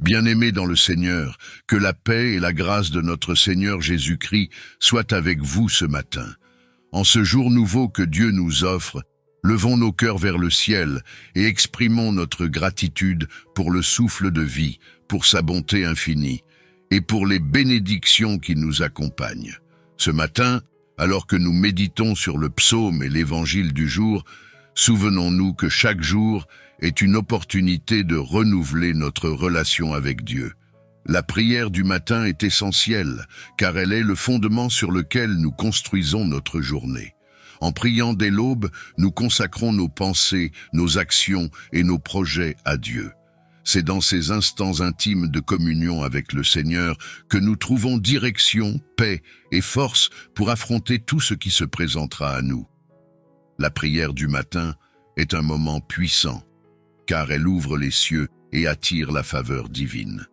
Bien-aimés dans le Seigneur, que la paix et la grâce de notre Seigneur Jésus-Christ soient avec vous ce matin. En ce jour nouveau que Dieu nous offre, levons nos cœurs vers le ciel et exprimons notre gratitude pour le souffle de vie, pour sa bonté infinie et pour les bénédictions qui nous accompagnent. Ce matin, alors que nous méditons sur le psaume et l'évangile du jour, souvenons-nous que chaque jour est une opportunité de renouveler notre relation avec Dieu. La prière du matin est essentielle, car elle est le fondement sur lequel nous construisons notre journée. En priant dès l'aube, nous consacrons nos pensées, nos actions et nos projets à Dieu. C'est dans ces instants intimes de communion avec le Seigneur que nous trouvons direction, paix et force pour affronter tout ce qui se présentera à nous. La prière du matin est un moment puissant, car elle ouvre les cieux et attire la faveur divine.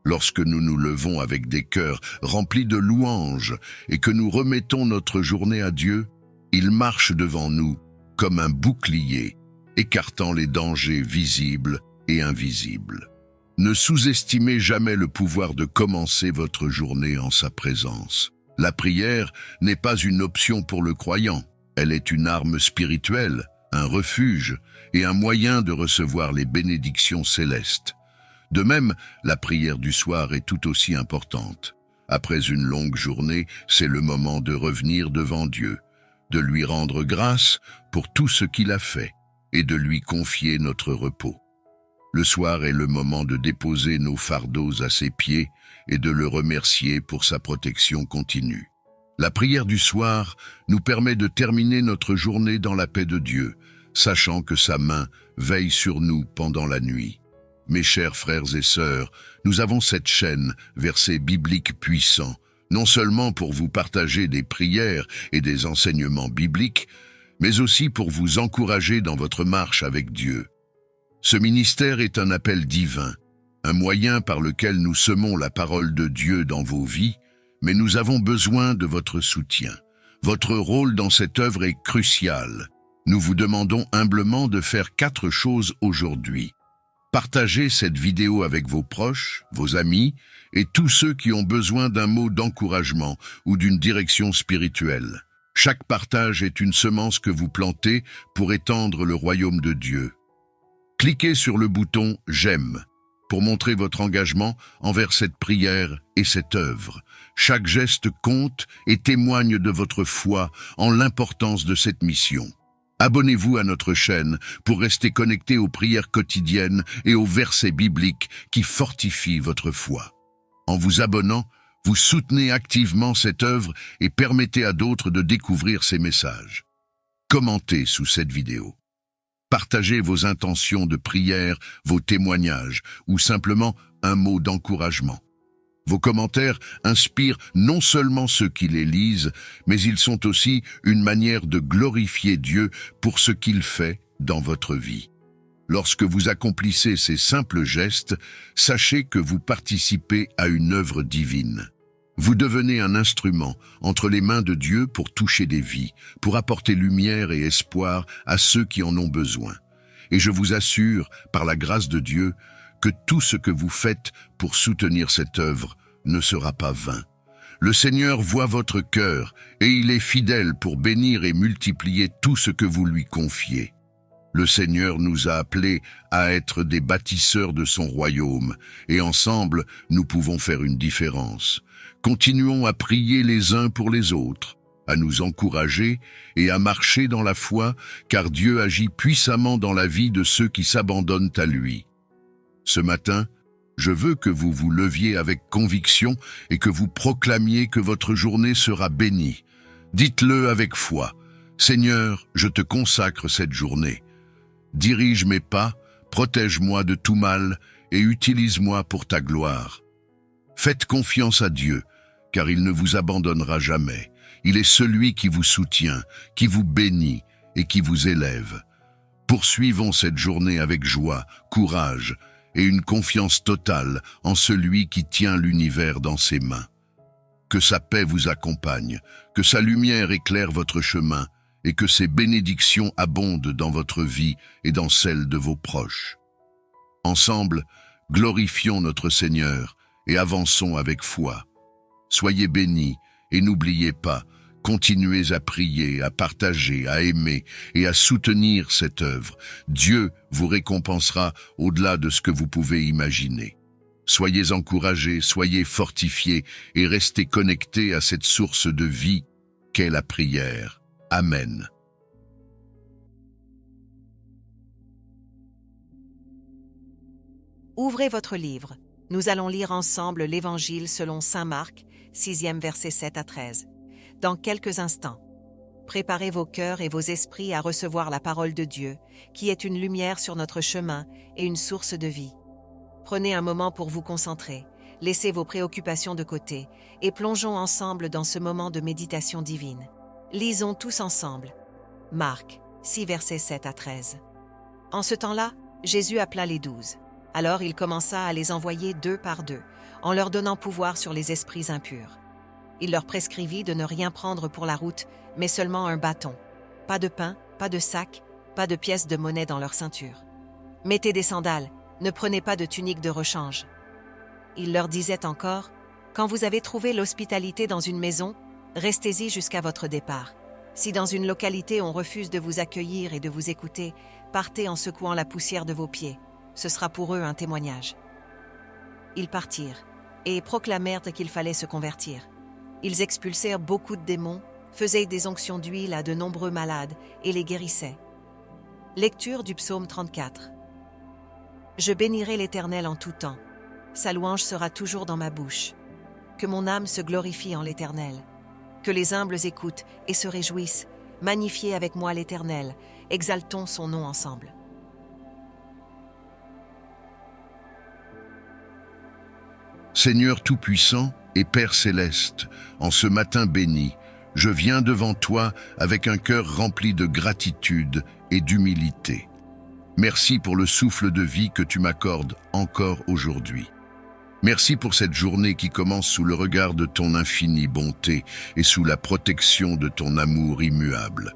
Lorsque nous nous levons avec des cœurs remplis de louanges et que nous remettons notre journée à Dieu, il marche devant nous comme un bouclier, écartant les dangers visibles et invisibles. Ne sous-estimez jamais le pouvoir de commencer votre journée en sa présence. La prière n'est pas une option pour le croyant, elle est une arme spirituelle, un refuge et un moyen de recevoir les bénédictions célestes. De même, la prière du soir est tout aussi importante. Après une longue journée, c'est le moment de revenir devant Dieu, de lui rendre grâce pour tout ce qu'il a fait et de lui confier notre repos. Le soir est le moment de déposer nos fardeaux à ses pieds et de le remercier pour sa protection continue. La prière du soir nous permet de terminer notre journée dans la paix de Dieu, sachant que sa main veille sur nous pendant la nuit. Mes chers frères et sœurs, nous avons cette chaîne, versets bibliques puissants, non seulement pour vous partager des prières et des enseignements bibliques, mais aussi pour vous encourager dans votre marche avec Dieu. Ce ministère est un appel divin, un moyen par lequel nous semons la parole de Dieu dans vos vies, mais nous avons besoin de votre soutien. Votre rôle dans cette œuvre est crucial. Nous vous demandons humblement de faire 4 choses aujourd'hui. Partagez cette vidéo avec vos proches, vos amis et tous ceux qui ont besoin d'un mot d'encouragement ou d'une direction spirituelle. Chaque partage est une semence que vous plantez pour étendre le royaume de Dieu. Cliquez sur le bouton « J'aime » pour montrer votre engagement envers cette prière et cette œuvre. Chaque geste compte et témoigne de votre foi en l'importance de cette mission. Abonnez-vous à notre chaîne pour rester connecté aux prières quotidiennes et aux versets bibliques qui fortifient votre foi. En vous abonnant, vous soutenez activement cette œuvre et permettez à d'autres de découvrir ces messages. Commentez sous cette vidéo. Partagez vos intentions de prière, vos témoignages ou simplement un mot d'encouragement. Vos commentaires inspirent non seulement ceux qui les lisent, mais ils sont aussi une manière de glorifier Dieu pour ce qu'il fait dans votre vie. Lorsque vous accomplissez ces simples gestes, sachez que vous participez à une œuvre divine. Vous devenez un instrument entre les mains de Dieu pour toucher des vies, pour apporter lumière et espoir à ceux qui en ont besoin. Et je vous assure, par la grâce de Dieu, que tout ce que vous faites pour soutenir cette œuvre ne sera pas vain. Le Seigneur voit votre cœur et il est fidèle pour bénir et multiplier tout ce que vous lui confiez. Le Seigneur nous a appelés à être des bâtisseurs de son royaume et ensemble, nous pouvons faire une différence. Continuons à prier les uns pour les autres, à nous encourager et à marcher dans la foi, car Dieu agit puissamment dans la vie de ceux qui s'abandonnent à lui. Ce matin, je veux que vous vous leviez avec conviction et que vous proclamiez que votre journée sera bénie. Dites-le avec foi. Seigneur, je te consacre cette journée. Dirige mes pas, protège-moi de tout mal et utilise-moi pour ta gloire. Faites confiance à Dieu, car il ne vous abandonnera jamais. Il est celui qui vous soutient, qui vous bénit et qui vous élève. Poursuivons cette journée avec joie, courage et une confiance totale en celui qui tient l'univers dans ses mains. Que sa paix vous accompagne, que sa lumière éclaire votre chemin et que ses bénédictions abondent dans votre vie et dans celle de vos proches. Ensemble, Glorifions notre Seigneur et avançons avec foi. Soyez bénis et n'oubliez pas, continuez à prier, à partager, à aimer et à soutenir cette œuvre. Dieu vous récompensera au-delà de ce que vous pouvez imaginer. Soyez encouragés, soyez fortifiés et restez connectés à cette source de vie qu'est la prière. Amen. Ouvrez votre livre. Nous allons lire ensemble l'Évangile selon saint Marc, 6e verset 7 à 13. Dans quelques instants, préparez vos cœurs et vos esprits à recevoir la parole de Dieu, qui est une lumière sur notre chemin et une source de vie. Prenez un moment pour vous concentrer, laissez vos préoccupations de côté et plongeons ensemble dans ce moment de méditation divine. Lisons tous ensemble. Marc, 6 versets 7 à 13. En ce temps-là, Jésus appela les 12. Alors il commença à les envoyer 2 par 2, en leur donnant pouvoir sur les esprits impurs. Il leur prescrivit de ne rien prendre pour la route, mais seulement un bâton. Pas de pain, pas de sac, pas de pièces de monnaie dans leur ceinture. Mettez des sandales, ne prenez pas de tunique de rechange. Il leur disait encore, « Quand vous avez trouvé l'hospitalité dans une maison, restez-y jusqu'à votre départ. Si dans une localité on refuse de vous accueillir et de vous écouter, partez en secouant la poussière de vos pieds. Ce sera pour eux un témoignage. » Ils partirent et proclamèrent qu'il fallait se convertir. Ils expulsèrent beaucoup de démons, faisaient des onctions d'huile à de nombreux malades et les guérissaient. Lecture du psaume 34. Je bénirai l'Éternel en tout temps. Sa louange sera toujours dans ma bouche. Que mon âme se glorifie en l'Éternel. Que les humbles écoutent et se réjouissent. Magnifiez avec moi l'Éternel. Exaltons son nom ensemble. Seigneur Tout-Puissant et Père Céleste, en ce matin béni, je viens devant toi avec un cœur rempli de gratitude et d'humilité. Merci pour le souffle de vie que tu m'accordes encore aujourd'hui. Merci pour cette journée qui commence sous le regard de ton infinie bonté et sous la protection de ton amour immuable.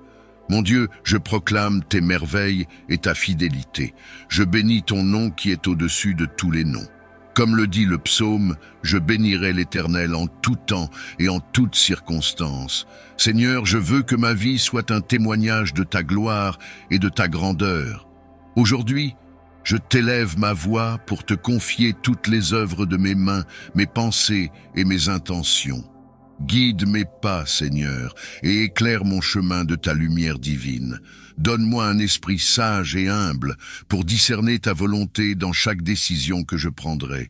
Mon Dieu, je proclame tes merveilles et ta fidélité. Je bénis ton nom qui est au-dessus de tous les noms. Comme le dit le psaume, je bénirai l'Éternel en tout temps et en toutes circonstances. Seigneur, je veux que ma vie soit un témoignage de ta gloire et de ta grandeur. Aujourd'hui, je t'élève ma voix pour te confier toutes les œuvres de mes mains, mes pensées et mes intentions. Guide mes pas, Seigneur, et éclaire mon chemin de ta lumière divine. Donne-moi un esprit sage et humble pour discerner ta volonté dans chaque décision que je prendrai.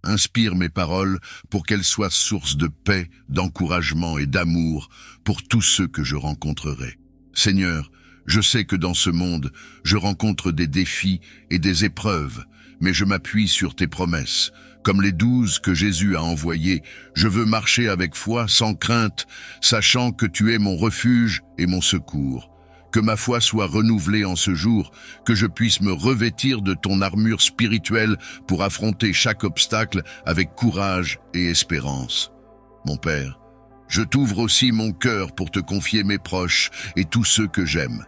Inspire mes paroles pour qu'elles soient source de paix, d'encouragement et d'amour pour tous ceux que je rencontrerai. Seigneur, je sais que dans ce monde, je rencontre des défis et des épreuves, mais je m'appuie sur tes promesses. Comme les 12 que Jésus a envoyés, je veux marcher avec foi, sans crainte, sachant que tu es mon refuge et mon secours. Que ma foi soit renouvelée en ce jour, que je puisse me revêtir de ton armure spirituelle pour affronter chaque obstacle avec courage et espérance. Mon Père, je t'ouvre aussi mon cœur pour te confier mes proches et tous ceux que j'aime.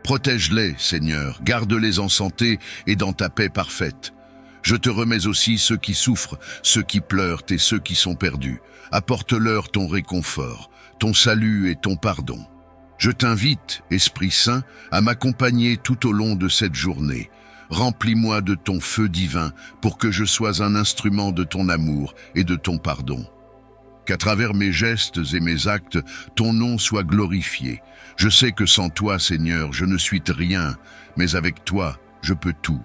Protège-les, Seigneur, garde-les en santé et dans ta paix parfaite. Je te remets aussi ceux qui souffrent, ceux qui pleurent et ceux qui sont perdus. Apporte-leur ton réconfort, ton salut et ton pardon. Je t'invite, Esprit Saint, à m'accompagner tout au long de cette journée. Remplis-moi de ton feu divin pour que je sois un instrument de ton amour et de ton pardon. Qu'à travers mes gestes et mes actes, ton nom soit glorifié. Je sais que sans toi, Seigneur, je ne suis rien, mais avec toi, je peux tout.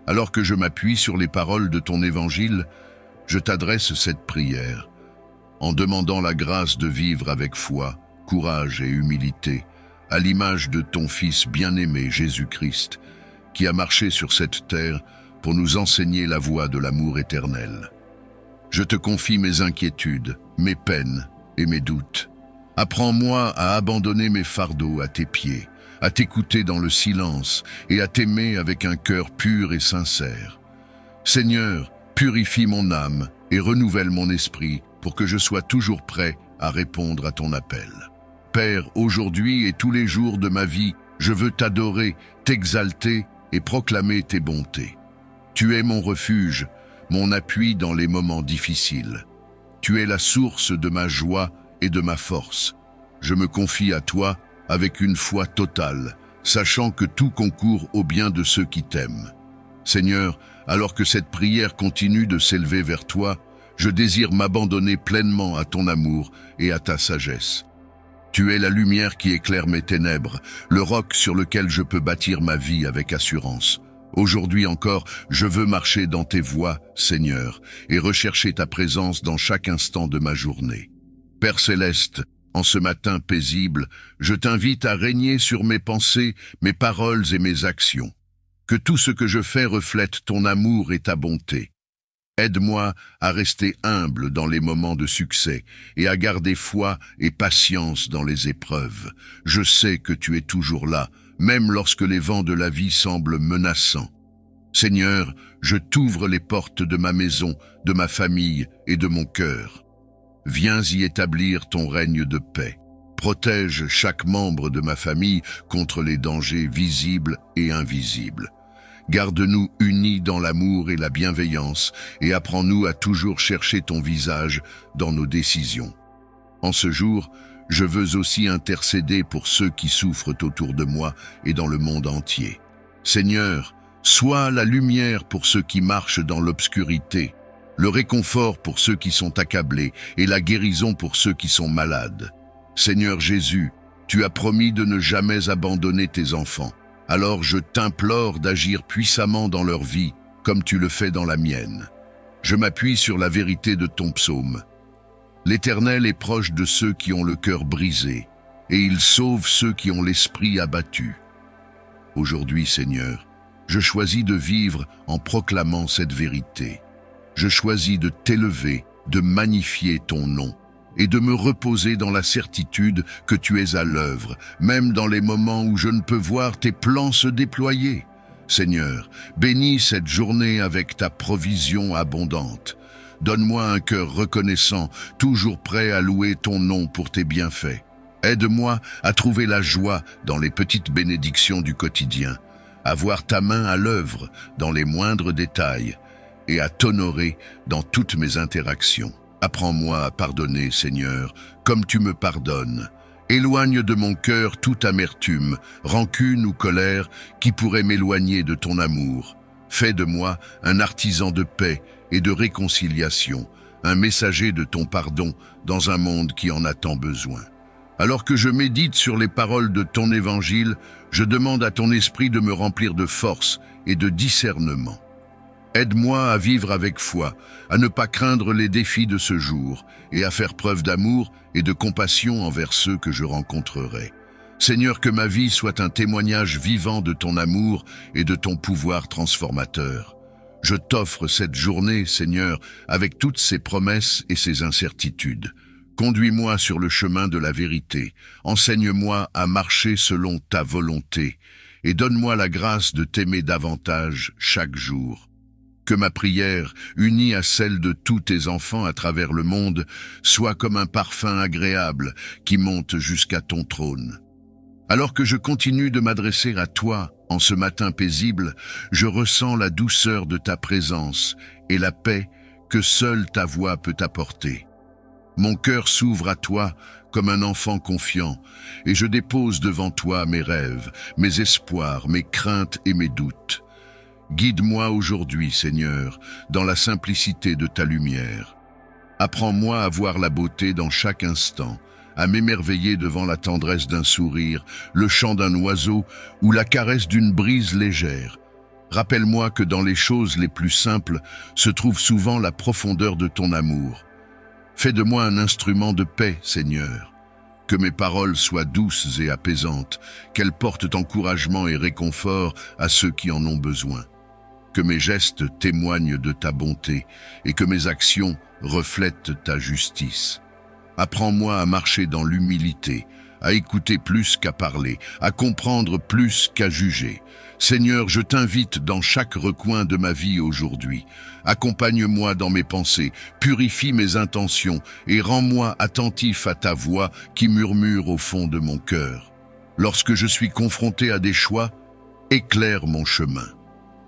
Alors que je m'appuie sur les paroles de ton évangile, je t'adresse cette prière, en demandant la grâce de vivre avec foi, courage et humilité, à l'image de ton Fils bien-aimé Jésus-Christ, qui a marché sur cette terre pour nous enseigner la voie de l'amour éternel. Je te confie mes inquiétudes, mes peines et mes doutes. Apprends-moi à abandonner mes fardeaux à tes pieds, à t'écouter dans le silence et à t'aimer avec un cœur pur et sincère. Seigneur, purifie mon âme et renouvelle mon esprit pour que je sois toujours prêt à répondre à ton appel. Père, aujourd'hui et tous les jours de ma vie, je veux t'adorer, t'exalter et proclamer tes bontés. Tu es mon refuge, mon appui dans les moments difficiles. Tu es la source de ma joie et de ma force. Je me confie à toi avec une foi totale, sachant que tout concourt au bien de ceux qui t'aiment. Seigneur, alors que cette prière continue de s'élever vers toi, je désire m'abandonner pleinement à ton amour et à ta sagesse. Tu es la lumière qui éclaire mes ténèbres, le roc sur lequel je peux bâtir ma vie avec assurance. Aujourd'hui encore, je veux marcher dans tes voies, Seigneur, et rechercher ta présence dans chaque instant de ma journée. Père céleste, en ce matin paisible, je t'invite à régner sur mes pensées, mes paroles et mes actions. Que tout ce que je fais reflète ton amour et ta bonté. Aide-moi à rester humble dans les moments de succès et à garder foi et patience dans les épreuves. Je sais que tu es toujours là, même lorsque les vents de la vie semblent menaçants. Seigneur, je t'ouvre les portes de ma maison, de ma famille et de mon cœur. Viens y établir ton règne de paix. Protège chaque membre de ma famille contre les dangers visibles et invisibles. Garde-nous unis dans l'amour et la bienveillance et apprends-nous à toujours chercher ton visage dans nos décisions. En ce jour, je veux aussi intercéder pour ceux qui souffrent autour de moi et dans le monde entier. Seigneur, sois la lumière pour ceux qui marchent dans l'obscurité, le réconfort pour ceux qui sont accablés et la guérison pour ceux qui sont malades. Seigneur Jésus, tu as promis de ne jamais abandonner tes enfants. Alors je t'implore d'agir puissamment dans leur vie, comme tu le fais dans la mienne. Je m'appuie sur la vérité de ton psaume. L'Éternel est proche de ceux qui ont le cœur brisé, et il sauve ceux qui ont l'esprit abattu. Aujourd'hui, Seigneur, je choisis de vivre en proclamant cette vérité. Je choisis de t'élever, de magnifier ton nom, et de me reposer dans la certitude que tu es à l'œuvre, même dans les moments où je ne peux voir tes plans se déployer. Seigneur, bénis cette journée avec ta provision abondante. Donne-moi un cœur reconnaissant, toujours prêt à louer ton nom pour tes bienfaits. Aide-moi à trouver la joie dans les petites bénédictions du quotidien, à voir ta main à l'œuvre dans les moindres détails et à t'honorer dans toutes mes interactions. Apprends-moi à pardonner, Seigneur, comme tu me pardonnes. Éloigne de mon cœur toute amertume, rancune ou colère qui pourrait m'éloigner de ton amour. Fais de moi un artisan de paix et de réconciliation, un messager de ton pardon dans un monde qui en a tant besoin. Alors que je médite sur les paroles de ton évangile, je demande à ton esprit de me remplir de force et de discernement. Aide-moi à vivre avec foi, à ne pas craindre les défis de ce jour et à faire preuve d'amour et de compassion envers ceux que je rencontrerai. Seigneur, que ma vie soit un témoignage vivant de ton amour et de ton pouvoir transformateur. Je t'offre cette journée, Seigneur, avec toutes ses promesses et ses incertitudes. Conduis-moi sur le chemin de la vérité, enseigne-moi à marcher selon ta volonté et donne-moi la grâce de t'aimer davantage chaque jour. Que ma prière, unie à celle de tous tes enfants à travers le monde, soit comme un parfum agréable qui monte jusqu'à ton trône. Alors que je continue de m'adresser à toi en ce matin paisible, je ressens la douceur de ta présence et la paix que seule ta voix peut apporter. Mon cœur s'ouvre à toi comme un enfant confiant et je dépose devant toi mes rêves, mes espoirs, mes craintes et mes doutes. Guide-moi aujourd'hui, Seigneur, dans la simplicité de ta lumière. Apprends-moi à voir la beauté dans chaque instant, à m'émerveiller devant la tendresse d'un sourire, le chant d'un oiseau ou la caresse d'une brise légère. Rappelle-moi que dans les choses les plus simples se trouve souvent la profondeur de ton amour. Fais de moi un instrument de paix, Seigneur. Que mes paroles soient douces et apaisantes, qu'elles portent encouragement et réconfort à ceux qui en ont besoin. Que mes gestes témoignent de ta bonté et que mes actions reflètent ta justice. Apprends-moi à marcher dans l'humilité, à écouter plus qu'à parler, à comprendre plus qu'à juger. Seigneur, je t'invite dans chaque recoin de ma vie aujourd'hui. Accompagne-moi dans mes pensées, purifie mes intentions et rends-moi attentif à ta voix qui murmure au fond de mon cœur. Lorsque je suis confronté à des choix, éclaire mon chemin.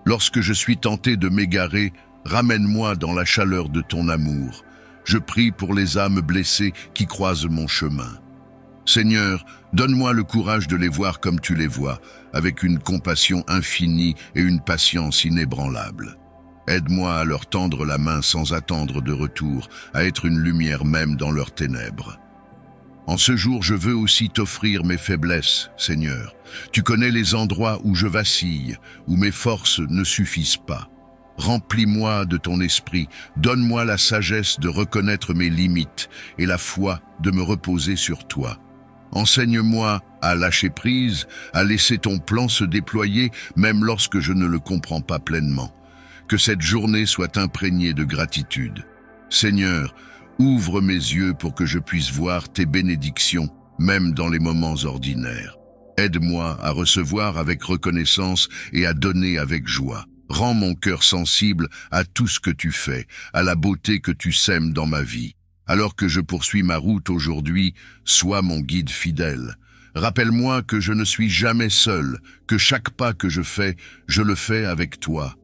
Lorsque je suis tenté de m'égarer, ramène-moi dans la chaleur de ton amour. Je prie pour les âmes blessées qui croisent mon chemin. Seigneur, donne-moi le courage de les voir comme tu les vois, avec une compassion infinie et une patience inébranlable. Aide-moi à leur tendre la main sans attendre de retour, à être une lumière même dans leurs ténèbres. En ce jour, je veux aussi t'offrir mes faiblesses, Seigneur. Tu connais les endroits où je vacille, où mes forces ne suffisent pas. Remplis-moi de ton esprit, donne-moi la sagesse de reconnaître mes limites et la foi de me reposer sur toi. Enseigne-moi à lâcher prise, à laisser ton plan se déployer même lorsque je ne le comprends pas pleinement. Que cette journée soit imprégnée de gratitude. Seigneur, ouvre mes yeux pour que je puisse voir tes bénédictions, même dans les moments ordinaires. Aide-moi à recevoir avec reconnaissance et à donner avec joie. Rends mon cœur sensible à tout ce que tu fais, à la beauté que tu sèmes dans ma vie. Alors que je poursuis ma route aujourd'hui, sois mon guide fidèle. Rappelle-moi que je ne suis jamais seul, que chaque pas que je le fais avec toi.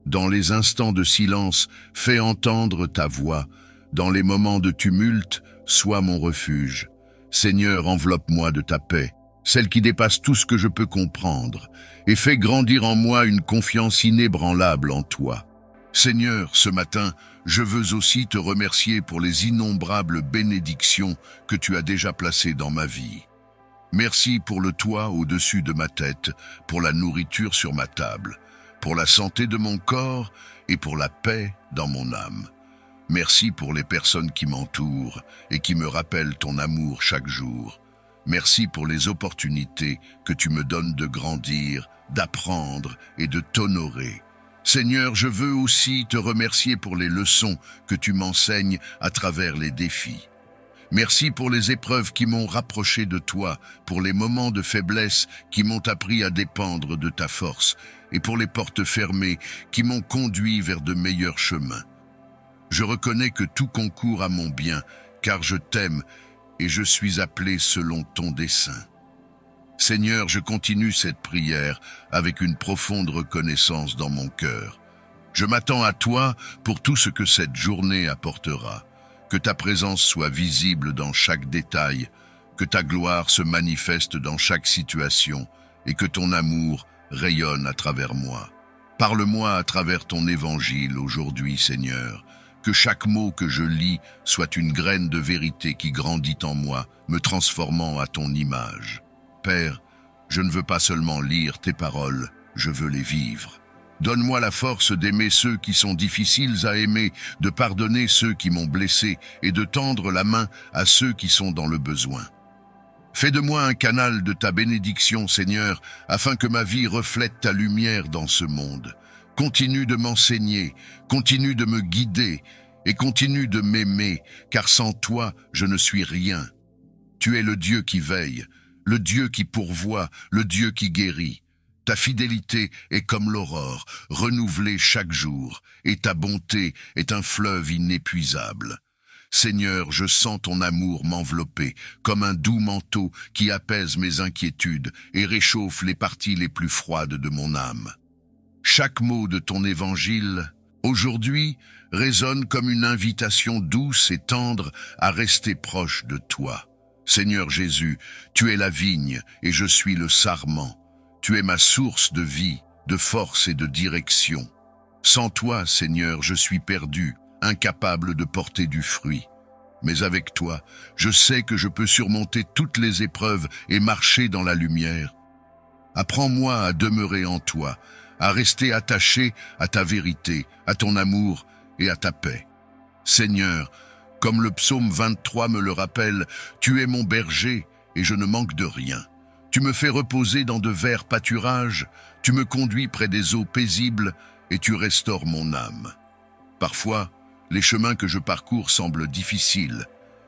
Dans les instants de silence, fais entendre ta voix. Dans les moments de tumulte, sois mon refuge. Seigneur, enveloppe-moi de ta paix, celle qui dépasse tout ce que je peux comprendre, et fais grandir en moi une confiance inébranlable en toi. Seigneur, ce matin, je veux aussi te remercier pour les innombrables bénédictions que tu as déjà placées dans ma vie. Merci pour le toit au-dessus de ma tête, pour la nourriture sur ma table, pour la santé de mon corps et pour la paix dans mon âme. Merci pour les personnes qui m'entourent et qui me rappellent ton amour chaque jour. Merci pour les opportunités que tu me donnes de grandir, d'apprendre et de t'honorer. Seigneur, je veux aussi te remercier pour les leçons que tu m'enseignes à travers les défis. Merci pour les épreuves qui m'ont rapproché de toi, pour les moments de faiblesse qui m'ont appris à dépendre de ta force, et pour les portes fermées qui m'ont conduit vers de meilleurs chemins. Je reconnais que tout concourt à mon bien, car je t'aime et je suis appelé selon ton dessein. Seigneur, je continue cette prière avec une profonde reconnaissance dans mon cœur. Je m'attends à toi pour tout ce que cette journée apportera. Que ta présence soit visible dans chaque détail, que ta gloire se manifeste dans chaque situation et que ton amour rayonne à travers moi. Parle-moi à travers ton évangile aujourd'hui, Seigneur. Que chaque mot que je lis soit une graine de vérité qui grandit en moi, me transformant à ton image. Père, je ne veux pas seulement lire tes paroles, je veux les vivre. Donne-moi la force d'aimer ceux qui sont difficiles à aimer, de pardonner ceux qui m'ont blessé et de tendre la main à ceux qui sont dans le besoin. Fais de moi un canal de ta bénédiction, Seigneur, afin que ma vie reflète ta lumière dans ce monde. Continue de m'enseigner, continue de me guider et continue de m'aimer, car sans toi, je ne suis rien. Tu es le Dieu qui veille, le Dieu qui pourvoit, le Dieu qui guérit. Ta fidélité est comme l'aurore, renouvelée chaque jour, et ta bonté est un fleuve inépuisable. Seigneur, je sens ton amour m'envelopper, comme un doux manteau qui apaise mes inquiétudes et réchauffe les parties les plus froides de mon âme. Chaque mot de ton évangile, aujourd'hui, résonne comme une invitation douce et tendre à rester proche de toi. Seigneur Jésus, tu es la vigne et je suis le sarment. Tu es ma source de vie, de force et de direction. Sans toi, Seigneur, je suis perdu, incapable de porter du fruit. Mais avec toi, je sais que je peux surmonter toutes les épreuves et marcher dans la lumière. Apprends-moi à demeurer en toi, à rester attaché à ta vérité, à ton amour et à ta paix. Seigneur, comme le psaume 23 me le rappelle, tu es mon berger et je ne manque de rien. Tu me fais reposer dans de verts pâturages, tu me conduis près des eaux paisibles et tu restaures mon âme. Parfois, les chemins que je parcours semblent difficiles,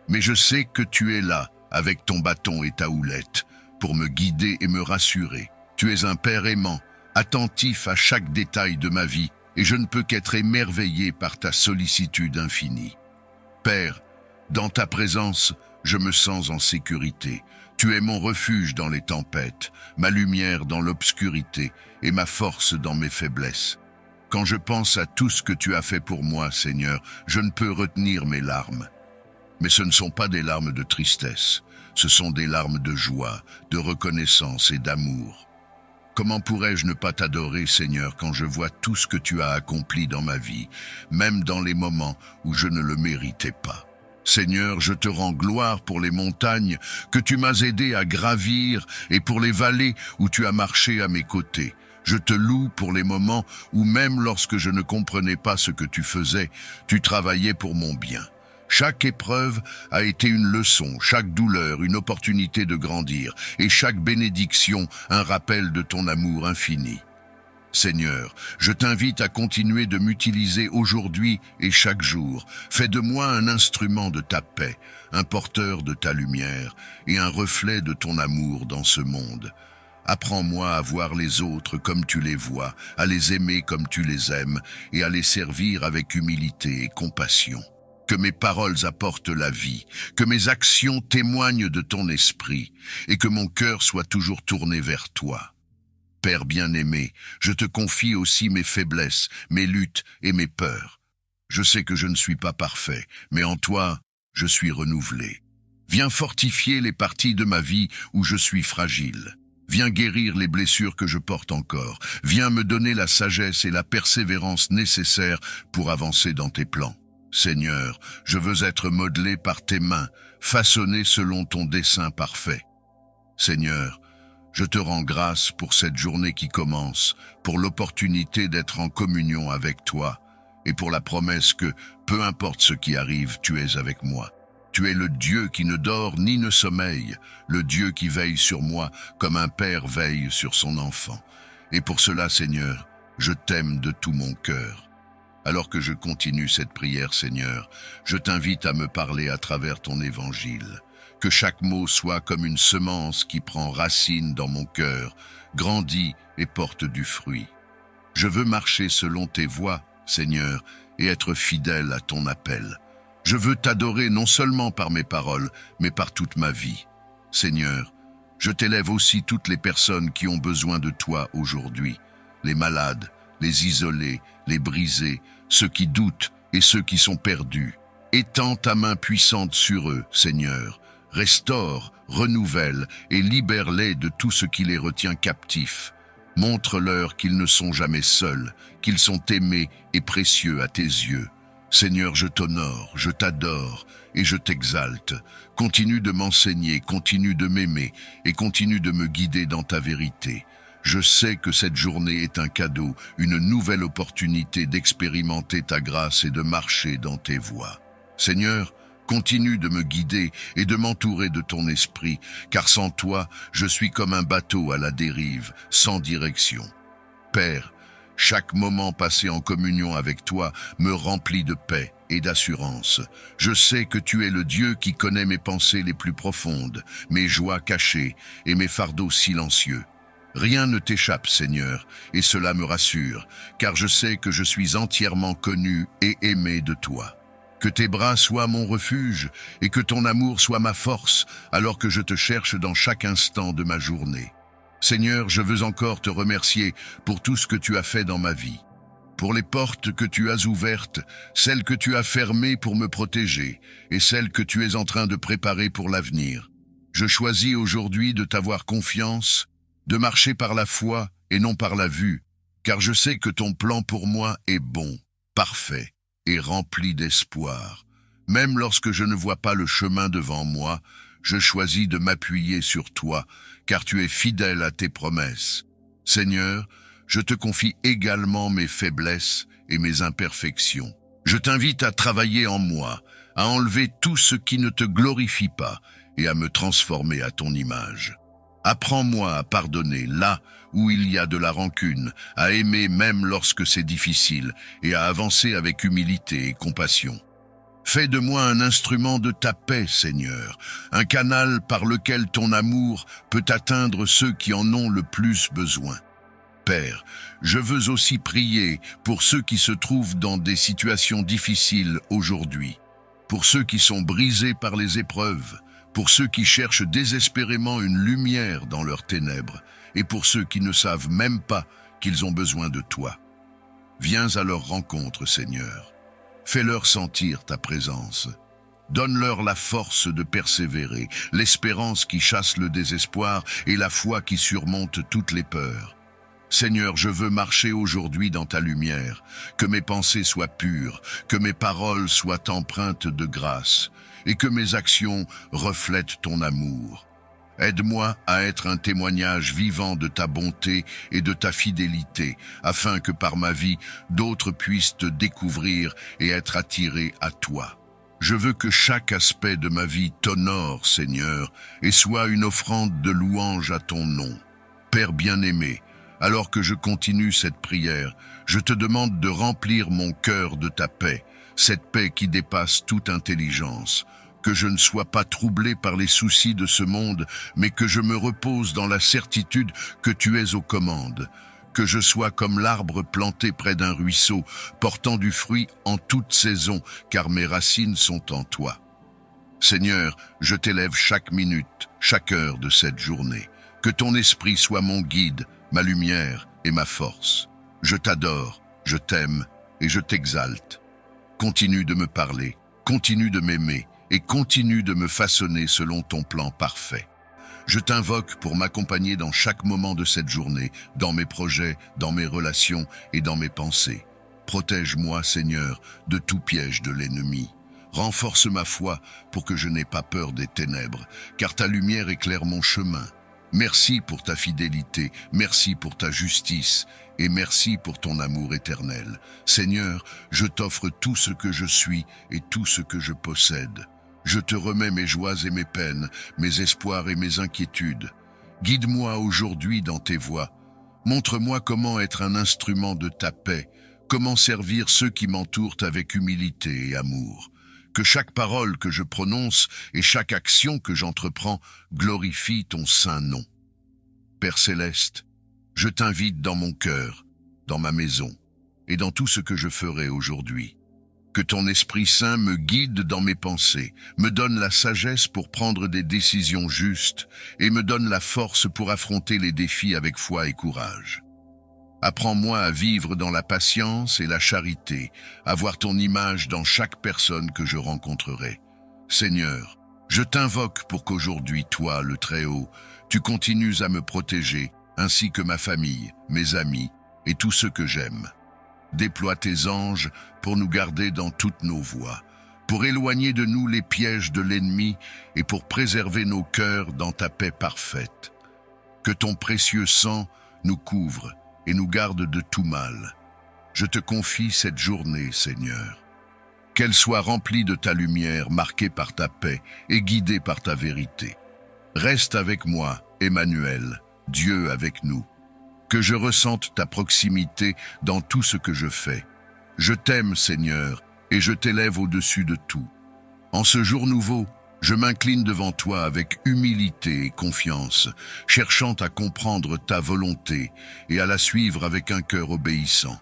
mais je sais que tu es là, avec ton bâton et ta houlette, pour me guider et me rassurer. Tu es un Père aimant, attentif à chaque détail de ma vie, et je ne peux qu'être émerveillé par ta sollicitude infinie. Père, dans ta présence, je me sens en sécurité. Tu es mon refuge dans les tempêtes, ma lumière dans l'obscurité et ma force dans mes faiblesses. Quand je pense à tout ce que tu as fait pour moi, Seigneur, je ne peux retenir mes larmes. Mais ce ne sont pas des larmes de tristesse, ce sont des larmes de joie, de reconnaissance et d'amour. Comment pourrais-je ne pas t'adorer, Seigneur, quand je vois tout ce que tu as accompli dans ma vie, même dans les moments où je ne le méritais pas? Seigneur, je te rends gloire pour les montagnes que tu m'as aidé à gravir et pour les vallées où tu as marché à mes côtés. Je te loue pour les moments où même lorsque je ne comprenais pas ce que tu faisais, tu travaillais pour mon bien. Chaque épreuve a été une leçon, chaque douleur une opportunité de grandir, et chaque bénédiction un rappel de ton amour infini. Seigneur, je t'invite à continuer de m'utiliser aujourd'hui et chaque jour. Fais de moi un instrument de ta paix, un porteur de ta lumière et un reflet de ton amour dans ce monde. Apprends-moi à voir les autres comme tu les vois, à les aimer comme tu les aimes et à les servir avec humilité et compassion. Que mes paroles apportent la vie, que mes actions témoignent de ton esprit et que mon cœur soit toujours tourné vers toi. Père bien-aimé, je te confie aussi mes faiblesses, mes luttes et mes peurs. Je sais que je ne suis pas parfait, mais en toi, je suis renouvelé. Viens fortifier les parties de ma vie où je suis fragile. Viens guérir les blessures que je porte encore. Viens me donner la sagesse et la persévérance nécessaires pour avancer dans tes plans. Seigneur, je veux être modelé par tes mains, façonné selon ton dessein parfait. Seigneur, je te rends grâce pour cette journée qui commence, pour l'opportunité d'être en communion avec toi et pour la promesse que, peu importe ce qui arrive, tu es avec moi. Tu es le Dieu qui ne dort ni ne sommeille, le Dieu qui veille sur moi comme un père veille sur son enfant. Et pour cela, Seigneur, je t'aime de tout mon cœur. Alors que je continue cette prière, Seigneur, je t'invite à me parler à travers ton évangile. Que chaque mot soit comme une semence qui prend racine dans mon cœur, grandit et porte du fruit. Je veux marcher selon tes voies, Seigneur, et être fidèle à ton appel. Je veux t'adorer non seulement par mes paroles, mais par toute ma vie. Seigneur, je t'élève aussi toutes les personnes qui ont besoin de toi aujourd'hui, les malades, les isolés, les brisés, ceux qui doutent et ceux qui sont perdus. Étends ta main puissante sur eux, Seigneur. Restaure, renouvelle et libère-les de tout ce qui les retient captifs. Montre-leur qu'ils ne sont jamais seuls, qu'ils sont aimés et précieux à tes yeux. Seigneur, je t'honore, je t'adore et je t'exalte. Continue de m'enseigner, continue de m'aimer et continue de me guider dans ta vérité. Je sais que cette journée est un cadeau, une nouvelle opportunité d'expérimenter ta grâce et de marcher dans tes voies. Seigneur, continue de me guider et de m'entourer de ton esprit, car sans toi, je suis comme un bateau à la dérive, sans direction. Père, chaque moment passé en communion avec toi me remplit de paix et d'assurance. Je sais que tu es le Dieu qui connaît mes pensées les plus profondes, mes joies cachées et mes fardeaux silencieux. Rien ne t'échappe, Seigneur, et cela me rassure, car je sais que je suis entièrement connu et aimé de toi. Que tes bras soient mon refuge et que ton amour soit ma force, alors que je te cherche dans chaque instant de ma journée. Seigneur, je veux encore te remercier pour tout ce que tu as fait dans ma vie, pour les portes que tu as ouvertes, celles que tu as fermées pour me protéger et celles que tu es en train de préparer pour l'avenir. Je choisis aujourd'hui de t'avoir confiance, de marcher par la foi et non par la vue, car je sais que ton plan pour moi est bon, parfait et rempli d'espoir. Même lorsque je ne vois pas le chemin devant moi, je choisis de m'appuyer sur toi, car tu es fidèle à tes promesses. Seigneur, je te confie également mes faiblesses et mes imperfections. Je t'invite à travailler en moi, à enlever tout ce qui ne te glorifie pas et à me transformer à ton image. Apprends-moi à pardonner là où il y a de la rancune, à aimer même lorsque c'est difficile et à avancer avec humilité et compassion. Fais de moi un instrument de ta paix, Seigneur, un canal par lequel ton amour peut atteindre ceux qui en ont le plus besoin. Père, je veux aussi prier pour ceux qui se trouvent dans des situations difficiles aujourd'hui, pour ceux qui sont brisés par les épreuves, pour ceux qui cherchent désespérément une lumière dans leurs ténèbres, et pour ceux qui ne savent même pas qu'ils ont besoin de toi. Viens à leur rencontre, Seigneur. Fais-leur sentir ta présence. Donne-leur la force de persévérer, l'espérance qui chasse le désespoir et la foi qui surmonte toutes les peurs. Seigneur, je veux marcher aujourd'hui dans ta lumière, que mes pensées soient pures, que mes paroles soient empreintes de grâce, et que mes actions reflètent ton amour. Aide-moi à être un témoignage vivant de ta bonté et de ta fidélité, afin que par ma vie, d'autres puissent te découvrir et être attirés à toi. Je veux que chaque aspect de ma vie t'honore, Seigneur, et soit une offrande de louange à ton nom. Père bien-aimé, alors que je continue cette prière, je te demande de remplir mon cœur de ta paix, cette paix qui dépasse toute intelligence, que je ne sois pas troublé par les soucis de ce monde, mais que je me repose dans la certitude que tu es aux commandes, que je sois comme l'arbre planté près d'un ruisseau, portant du fruit en toute saison, car mes racines sont en toi. Seigneur, je t'élève chaque minute, chaque heure de cette journée. Que ton esprit soit mon guide, ma lumière et ma force. Je t'adore, je t'aime et je t'exalte. Continue de me parler, continue de m'aimer et continue de me façonner selon ton plan parfait. Je t'invoque pour m'accompagner dans chaque moment de cette journée, dans mes projets, dans mes relations et dans mes pensées. Protège-moi, Seigneur, de tout piège de l'ennemi. Renforce ma foi pour que je n'aie pas peur des ténèbres, car ta lumière éclaire mon chemin. Merci pour ta fidélité, merci pour ta justice et merci pour ton amour éternel. Seigneur, je t'offre tout ce que je suis et tout ce que je possède. Je te remets mes joies et mes peines, mes espoirs et mes inquiétudes. Guide-moi aujourd'hui dans tes voies. Montre-moi comment être un instrument de ta paix, comment servir ceux qui m'entourent avec humilité et amour. Que chaque parole que je prononce et chaque action que j'entreprends glorifie ton saint nom. Père céleste, je t'invite dans mon cœur, dans ma maison et dans tout ce que je ferai aujourd'hui. Que ton Esprit Saint me guide dans mes pensées, me donne la sagesse pour prendre des décisions justes et me donne la force pour affronter les défis avec foi et courage. Apprends-moi à vivre dans la patience et la charité, à voir ton image dans chaque personne que je rencontrerai. Seigneur, je t'invoque pour qu'aujourd'hui, toi, le Très-Haut, tu continues à me protéger, ainsi que ma famille, mes amis et tous ceux que j'aime. Déploie tes anges pour nous garder dans toutes nos voies, pour éloigner de nous les pièges de l'ennemi et pour préserver nos cœurs dans ta paix parfaite. Que ton précieux sang nous couvre et nous garde de tout mal. Je te confie cette journée, Seigneur. Qu'elle soit remplie de ta lumière, marquée par ta paix et guidée par ta vérité. Reste avec moi, Emmanuel, Dieu avec nous. Que je ressente ta proximité dans tout ce que je fais. Je t'aime, Seigneur, et je t'élève au-dessus de tout. En ce jour nouveau, je m'incline devant toi avec humilité et confiance, cherchant à comprendre ta volonté et à la suivre avec un cœur obéissant.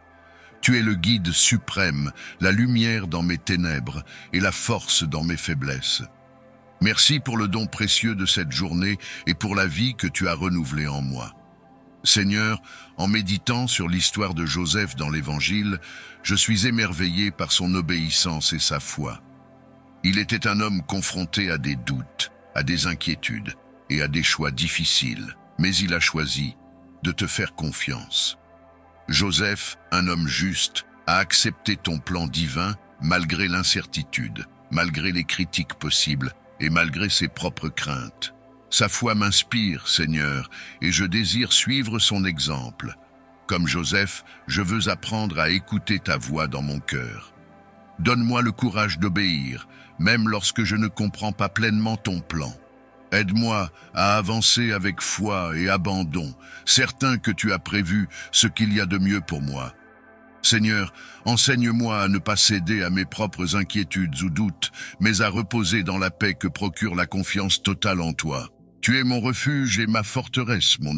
Tu es le guide suprême, la lumière dans mes ténèbres et la force dans mes faiblesses. Merci pour le don précieux de cette journée et pour la vie que tu as renouvelée en moi. Seigneur, en méditant sur l'histoire de Joseph dans l'Évangile, je suis émerveillé par son obéissance et sa foi. Il était un homme confronté à des doutes, à des inquiétudes et à des choix difficiles, mais il a choisi de te faire confiance. Joseph, un homme juste, a accepté ton plan divin malgré l'incertitude, malgré les critiques possibles et malgré ses propres craintes. Sa foi m'inspire, Seigneur, et je désire suivre son exemple. Comme Joseph, je veux apprendre à écouter ta voix dans mon cœur. Donne-moi le courage d'obéir, même lorsque je ne comprends pas pleinement ton plan. Aide-moi à avancer avec foi et abandon, certain que tu as prévu ce qu'il y a de mieux pour moi. Seigneur, enseigne-moi à ne pas céder à mes propres inquiétudes ou doutes, mais à reposer dans la paix que procure la confiance totale en toi. Tu es mon refuge et ma forteresse, mon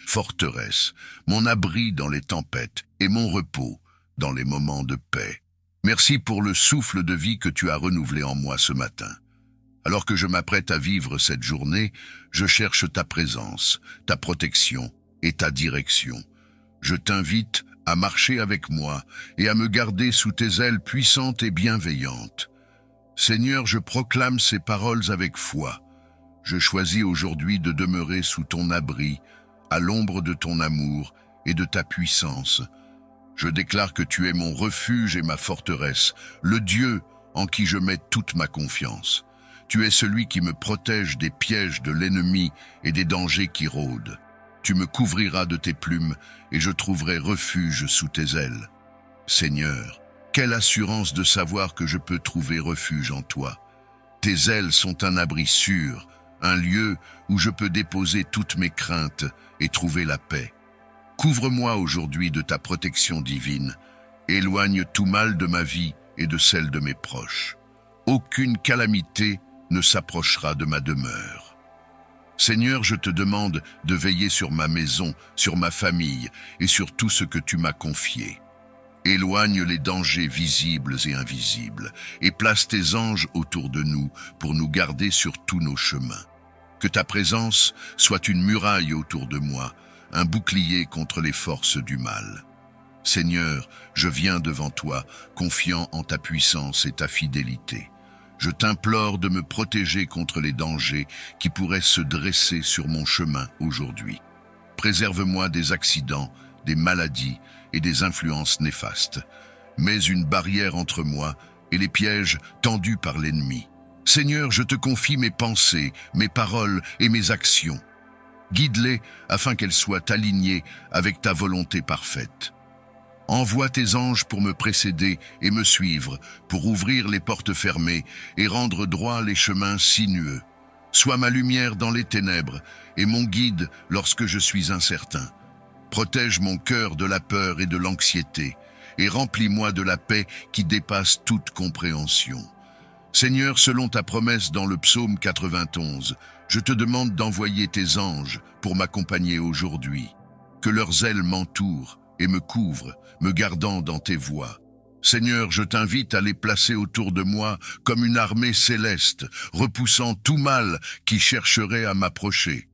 forteresse, mon abri dans les tempêtes et mon repos dans les moments de paix. Merci pour le souffle de vie que tu as renouvelé en moi ce matin. Alors que je m'apprête à vivre cette journée, je cherche ta présence, ta protection et ta direction. Je t'invite à marcher avec moi et à me garder sous tes ailes puissantes et bienveillantes. Seigneur, je proclame ces paroles avec foi. Je choisis aujourd'hui de demeurer sous ton abri, à l'ombre de ton amour et de ta puissance. Je déclare que tu es mon refuge et ma forteresse, le Dieu en qui je mets toute ma confiance. Tu es celui qui me protège des pièges de l'ennemi et des dangers qui rôdent. Tu me couvriras de tes plumes et je trouverai refuge sous tes ailes. Seigneur, quelle assurance de savoir que je peux trouver refuge en toi. Tes ailes sont un abri sûr, un lieu où je peux déposer toutes mes craintes et trouver la paix. Couvre-moi aujourd'hui de ta protection divine. Éloigne tout mal de ma vie et de celle de mes proches. Aucune calamité ne s'approchera de ma demeure. Seigneur, je te demande de veiller sur ma maison, sur ma famille et sur tout ce que tu m'as confié. Éloigne les dangers visibles et invisibles et place tes anges autour de nous pour nous garder sur tous nos chemins. Que ta présence soit une muraille autour de moi, un bouclier contre les forces du mal. Seigneur, je viens devant toi, confiant en ta puissance et ta fidélité. Je t'implore de me protéger contre les dangers qui pourraient se dresser sur mon chemin aujourd'hui. Préserve-moi des accidents, des maladies et des influences néfastes. Mets une barrière entre moi et les pièges tendus par l'ennemi. Seigneur, je te confie mes pensées, mes paroles et mes actions. Guide-les afin qu'elles soient alignées avec ta volonté parfaite. Envoie tes anges pour me précéder et me suivre, pour ouvrir les portes fermées et rendre droit les chemins sinueux. Sois ma lumière dans les ténèbres et mon guide lorsque je suis incertain. Protège mon cœur de la peur et de l'anxiété et remplis-moi de la paix qui dépasse toute compréhension. Seigneur, selon ta promesse dans le psaume 91, je te demande d'envoyer tes anges pour m'accompagner aujourd'hui. Que leurs ailes m'entourent et me couvrent, me gardant dans tes voies. Seigneur, je t'invite à les placer autour de moi comme une armée céleste, repoussant tout mal qui chercherait à m'approcher.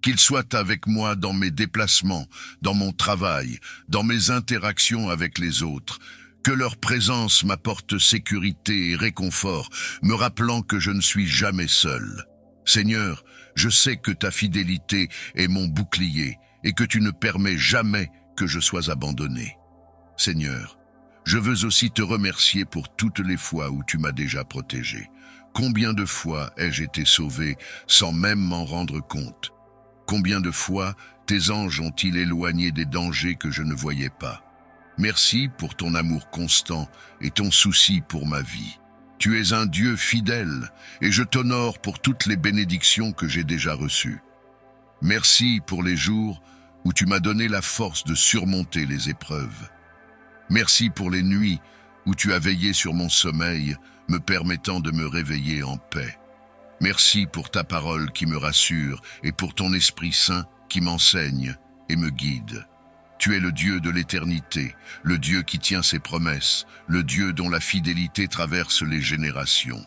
Qu'ils soient avec moi dans mes déplacements, dans mon travail, dans mes interactions avec les autres. Que leur présence m'apporte sécurité et réconfort, me rappelant que je ne suis jamais seul. Seigneur, je sais que ta fidélité est mon bouclier et que tu ne permets jamais que je sois abandonné. Seigneur, je veux aussi te remercier pour toutes les fois où tu m'as déjà protégé. Combien de fois ai-je été sauvé sans même m'en rendre compte? Combien de fois tes anges ont-ils éloigné des dangers que je ne voyais pas? Merci pour ton amour constant et ton souci pour ma vie. Tu es un Dieu fidèle et je t'honore pour toutes les bénédictions que j'ai déjà reçues. Merci pour les jours où tu m'as donné la force de surmonter les épreuves. Merci pour les nuits où tu as veillé sur mon sommeil, me permettant de me réveiller en paix. Merci pour ta parole qui me rassure et pour ton Esprit Saint qui m'enseigne et me guide. Tu es le Dieu de l'éternité, le Dieu qui tient ses promesses, le Dieu dont la fidélité traverse les générations.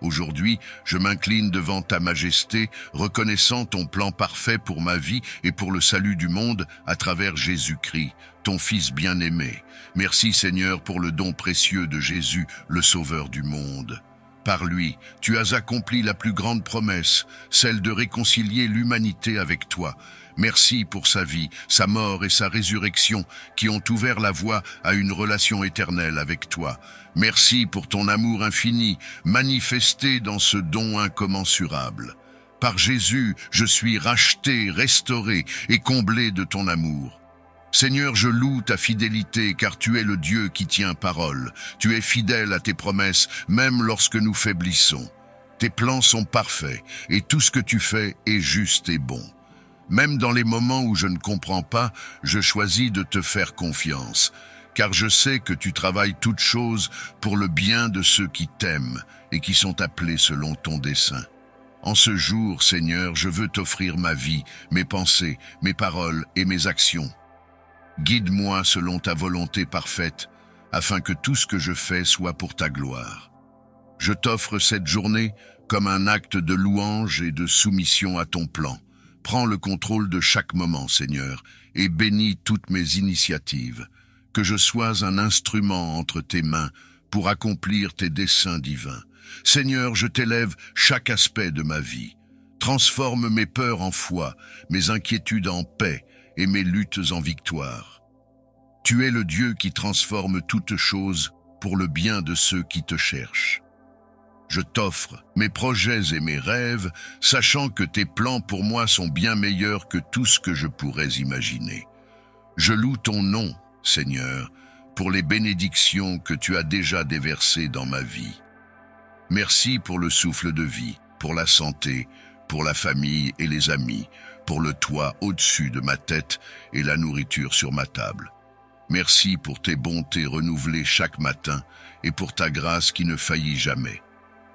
Aujourd'hui, je m'incline devant ta majesté, reconnaissant ton plan parfait pour ma vie et pour le salut du monde à travers Jésus-Christ, ton Fils bien-aimé. Merci Seigneur pour le don précieux de Jésus, le Sauveur du monde. Par lui, tu as accompli la plus grande promesse, celle de réconcilier l'humanité avec toi. Merci pour sa vie, sa mort et sa résurrection qui ont ouvert la voie à une relation éternelle avec toi. Merci pour ton amour infini, manifesté dans ce don incommensurable. Par Jésus, je suis racheté, restauré et comblé de ton amour. Seigneur, je loue ta fidélité car tu es le Dieu qui tient parole. Tu es fidèle à tes promesses, même lorsque nous faiblissons. Tes plans sont parfaits et tout ce que tu fais est juste et bon. Même dans les moments où je ne comprends pas, je choisis de te faire confiance, car je sais que tu travailles toutes choses pour le bien de ceux qui t'aiment et qui sont appelés selon ton dessein. En ce jour, Seigneur, je veux t'offrir ma vie, mes pensées, mes paroles et mes actions. Guide-moi selon ta volonté parfaite, afin que tout ce que je fais soit pour ta gloire. Je t'offre cette journée comme un acte de louange et de soumission à ton plan. Prends le contrôle de chaque moment, Seigneur, et bénis toutes mes initiatives. Que je sois un instrument entre tes mains pour accomplir tes desseins divins. Seigneur, je t'élève chaque aspect de ma vie. Transforme mes peurs en foi, mes inquiétudes en paix et mes luttes en victoire. Tu es le Dieu qui transforme toutes choses pour le bien de ceux qui te cherchent. Je t'offre mes projets et mes rêves, sachant que tes plans pour moi sont bien meilleurs que tout ce que je pourrais imaginer. Je loue ton nom, Seigneur, pour les bénédictions que tu as déjà déversées dans ma vie. Merci pour le souffle de vie, pour la santé, pour la famille et les amis, pour le toit au-dessus de ma tête et la nourriture sur ma table. Merci pour tes bontés renouvelées chaque matin et pour ta grâce qui ne faillit jamais.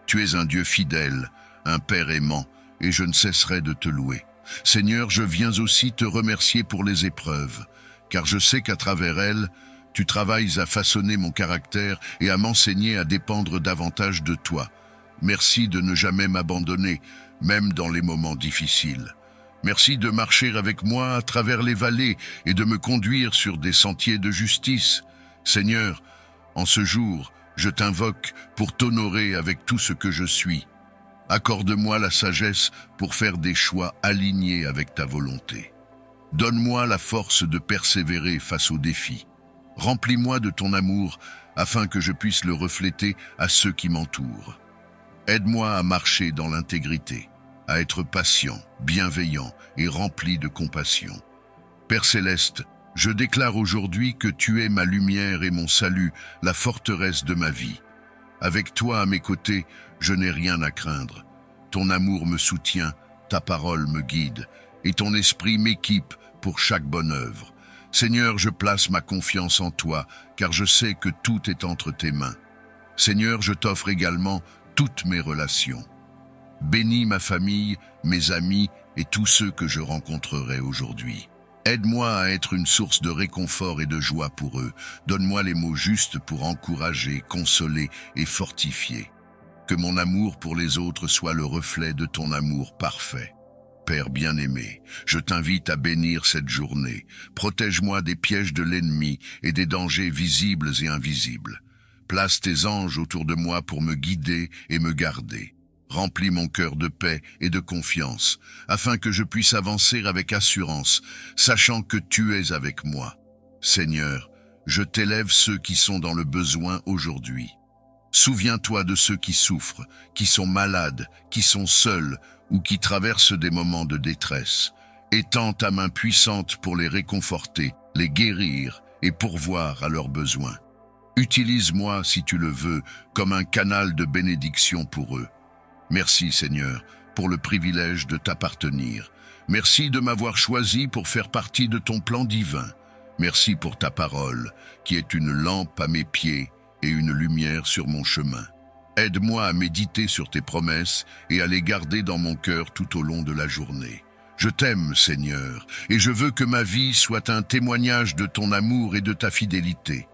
Tu es un Dieu fidèle, un Père aimant, et je ne cesserai de te louer. Seigneur, je viens aussi te remercier pour les épreuves, car je sais qu'à travers elles, tu travailles à façonner mon caractère et à m'enseigner à dépendre davantage de toi. Merci de ne jamais m'abandonner, même dans les moments difficiles. Merci de marcher avec moi à travers les vallées et de me conduire sur des sentiers de justice. Seigneur, en ce jour, je t'invoque pour t'honorer avec tout ce que je suis. Accorde-moi la sagesse pour faire des choix alignés avec ta volonté. Donne-moi la force de persévérer face aux défis. Remplis-moi de ton amour afin que je puisse le refléter à ceux qui m'entourent. Aide-moi à marcher dans l'intégrité, à être patient, bienveillant et rempli de compassion. Père céleste, je déclare aujourd'hui que tu es ma lumière et mon salut, la forteresse de ma vie. Avec toi à mes côtés, je n'ai rien à craindre. Ton amour me soutient, ta parole me guide, et ton esprit m'équipe pour chaque bonne œuvre. Seigneur, je place ma confiance en toi, car je sais que tout est entre tes mains. Seigneur, je t'offre également toutes mes relations. Bénis ma famille, mes amis et tous ceux que je rencontrerai aujourd'hui. Aide-moi à être une source de réconfort et de joie pour eux. Donne-moi les mots justes pour encourager, consoler et fortifier. Que mon amour pour les autres soit le reflet de ton amour parfait. Père bien-aimé, je t'invite à bénir cette journée. Protège-moi des pièges de l'ennemi et des dangers visibles et invisibles. Place tes anges autour de moi pour me guider et me garder. Remplis mon cœur de paix et de confiance, afin que je puisse avancer avec assurance, sachant que tu es avec moi. Seigneur, je t'élève ceux qui sont dans le besoin aujourd'hui. Souviens-toi de ceux qui souffrent, qui sont malades, qui sont seuls ou qui traversent des moments de détresse. Étends ta main puissante pour les réconforter, les guérir et pourvoir à leurs besoins. Utilise-moi, si tu le veux, comme un canal de bénédiction pour eux. Merci Seigneur pour le privilège de t'appartenir. Merci de m'avoir choisi pour faire partie de ton plan divin. Merci pour ta parole, qui est une lampe à mes pieds et une lumière sur mon chemin. Aide-moi à méditer sur tes promesses et à les garder dans mon cœur tout au long de la journée. Je t'aime, Seigneur, et je veux que ma vie soit un témoignage de ton amour et de ta fidélité.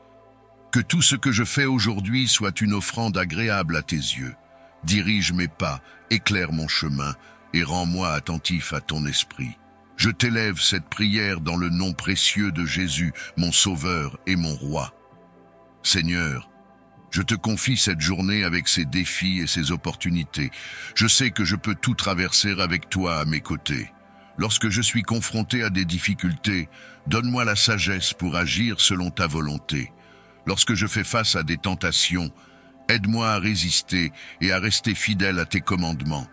Que tout ce que je fais aujourd'hui soit une offrande agréable à tes yeux. Dirige mes pas, éclaire mon chemin et rends-moi attentif à ton esprit. Je t'élève cette prière dans le nom précieux de Jésus, mon Sauveur et mon Roi. Seigneur, je te confie cette journée avec ses défis et ses opportunités. Je sais que je peux tout traverser avec toi à mes côtés. Lorsque je suis confronté à des difficultés, donne-moi la sagesse pour agir selon ta volonté. Lorsque je fais face à des tentations, aide-moi à résister et à rester fidèle à tes commandements.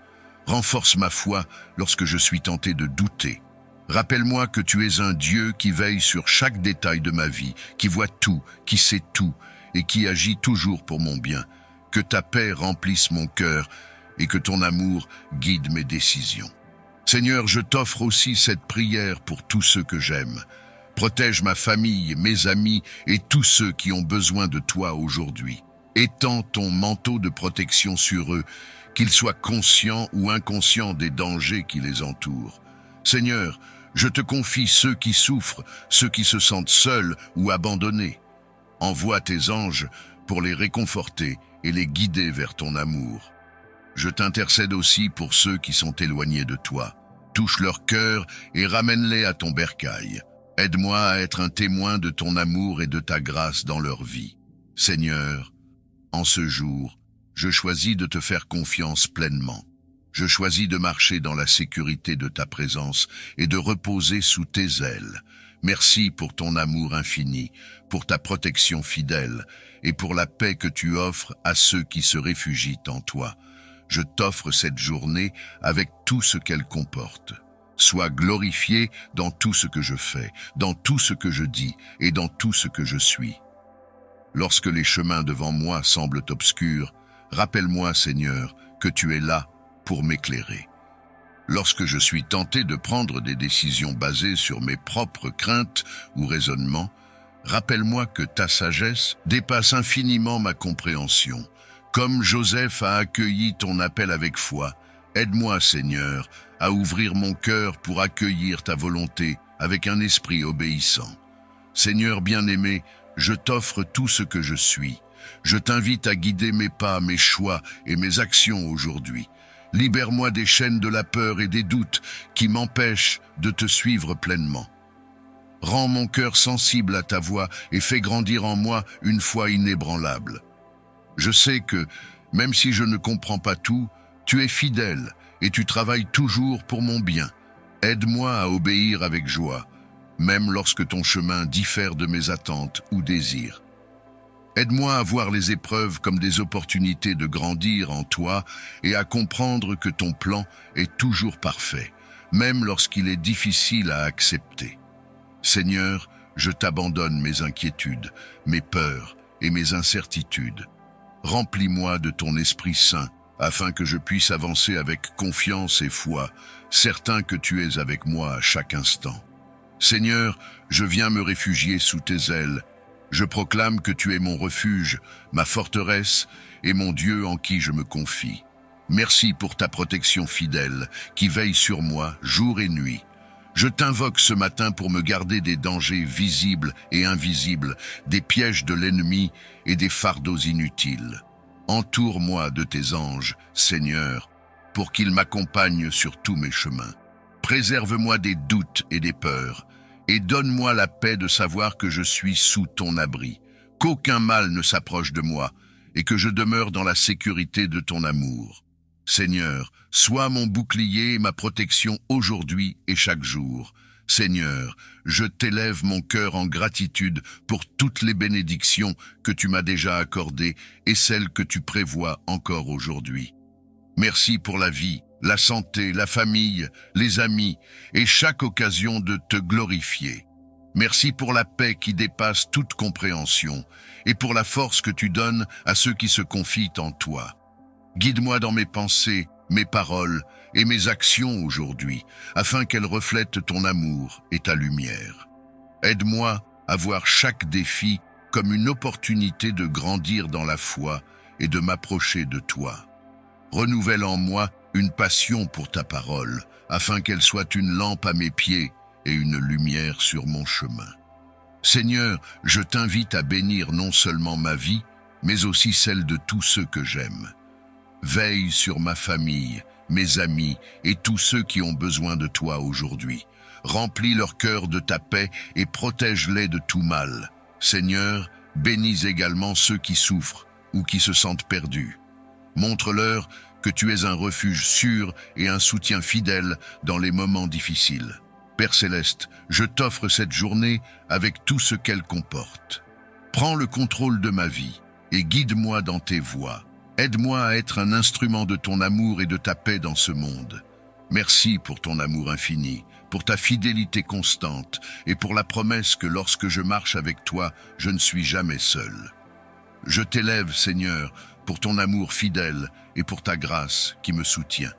Renforce ma foi lorsque je suis tenté de douter. Rappelle-moi que tu es un Dieu qui veille sur chaque détail de ma vie, qui voit tout, qui sait tout et qui agit toujours pour mon bien. Que ta paix remplisse mon cœur et que ton amour guide mes décisions. Seigneur, je t'offre aussi cette prière pour tous ceux que j'aime. Protège ma famille, mes amis et tous ceux qui ont besoin de toi aujourd'hui. Étends ton manteau de protection sur eux, qu'ils soient conscients ou inconscients des dangers qui les entourent. Seigneur, je te confie ceux qui souffrent, ceux qui se sentent seuls ou abandonnés. Envoie tes anges pour les réconforter et les guider vers ton amour. Je t'intercède aussi pour ceux qui sont éloignés de toi. Touche leur cœur et ramène-les à ton bercail. Aide-moi à être un témoin de ton amour et de ta grâce dans leur vie. Seigneur, en ce jour, je choisis de te faire confiance pleinement. Je choisis de marcher dans la sécurité de ta présence et de reposer sous tes ailes. Merci pour ton amour infini, pour ta protection fidèle et pour la paix que tu offres à ceux qui se réfugient en toi. Je t'offre cette journée avec tout ce qu'elle comporte. Sois glorifié dans tout ce que je fais, dans tout ce que je dis et dans tout ce que je suis. Lorsque les chemins devant moi semblent obscurs, rappelle-moi, Seigneur, que tu es là pour m'éclairer. Lorsque je suis tenté de prendre des décisions basées sur mes propres craintes ou raisonnements, rappelle-moi que ta sagesse dépasse infiniment ma compréhension. Comme Joseph a accueilli ton appel avec foi, aide-moi, Seigneur, à ouvrir mon cœur pour accueillir ta volonté avec un esprit obéissant. Seigneur bien-aimé, je t'offre tout ce que je suis. Je t'invite à guider mes pas, mes choix et mes actions aujourd'hui. Libère-moi des chaînes de la peur et des doutes qui m'empêchent de te suivre pleinement. Rends mon cœur sensible à ta voix et fais grandir en moi une foi inébranlable. Je sais que, même si je ne comprends pas tout, tu es fidèle et tu travailles toujours pour mon bien. Aide-moi à obéir avec joie, même lorsque ton chemin diffère de mes attentes ou désirs. Aide-moi à voir les épreuves comme des opportunités de grandir en toi et à comprendre que ton plan est toujours parfait, même lorsqu'il est difficile à accepter. Seigneur, je t'abandonne mes inquiétudes, mes peurs et mes incertitudes. Remplis-moi de ton Esprit Saint, afin que je puisse avancer avec confiance et foi, certain que tu es avec moi à chaque instant. Seigneur, je viens me réfugier sous tes ailes. Je proclame que tu es mon refuge, ma forteresse et mon Dieu en qui je me confie. Merci pour ta protection fidèle qui veille sur moi jour et nuit. Je t'invoque ce matin pour me garder des dangers visibles et invisibles, des pièges de l'ennemi et des fardeaux inutiles. Entoure-moi de tes anges, Seigneur, pour qu'ils m'accompagnent sur tous mes chemins. Préserve-moi des doutes et des peurs, et donne-moi la paix de savoir que je suis sous ton abri, qu'aucun mal ne s'approche de moi, et que je demeure dans la sécurité de ton amour. Seigneur, sois mon bouclier et ma protection aujourd'hui et chaque jour. Seigneur, je t'élève mon cœur en gratitude pour toutes les bénédictions que tu m'as déjà accordées et celles que tu prévois encore aujourd'hui. Merci pour la vie, la santé, la famille, les amis et chaque occasion de te glorifier. Merci pour la paix qui dépasse toute compréhension et pour la force que tu donnes à ceux qui se confient en toi. Guide-moi dans mes pensées, mes paroles et mes actions aujourd'hui, afin qu'elles reflètent ton amour et ta lumière. Aide-moi à voir chaque défi comme une opportunité de grandir dans la foi et de m'approcher de toi. Renouvelle en moi une passion pour ta parole, afin qu'elle soit une lampe à mes pieds et une lumière sur mon chemin. Seigneur, je t'invite à bénir non seulement ma vie, mais aussi celle de tous ceux que j'aime. Veille sur ma famille, mes amis et tous ceux qui ont besoin de toi aujourd'hui. Remplis leur cœur de ta paix et protège-les de tout mal. Seigneur, bénis également ceux qui souffrent ou qui se sentent perdus. Montre-leur que tu es un refuge sûr et un soutien fidèle dans les moments difficiles. Père Céleste, je t'offre cette journée avec tout ce qu'elle comporte. Prends le contrôle de ma vie et guide-moi dans tes voies. Aide-moi à être un instrument de ton amour et de ta paix dans ce monde. Merci pour ton amour infini, pour ta fidélité constante et pour la promesse que lorsque je marche avec toi, je ne suis jamais seul. Je t'élève, Seigneur, pour ton amour fidèle et pour ta grâce qui me soutient.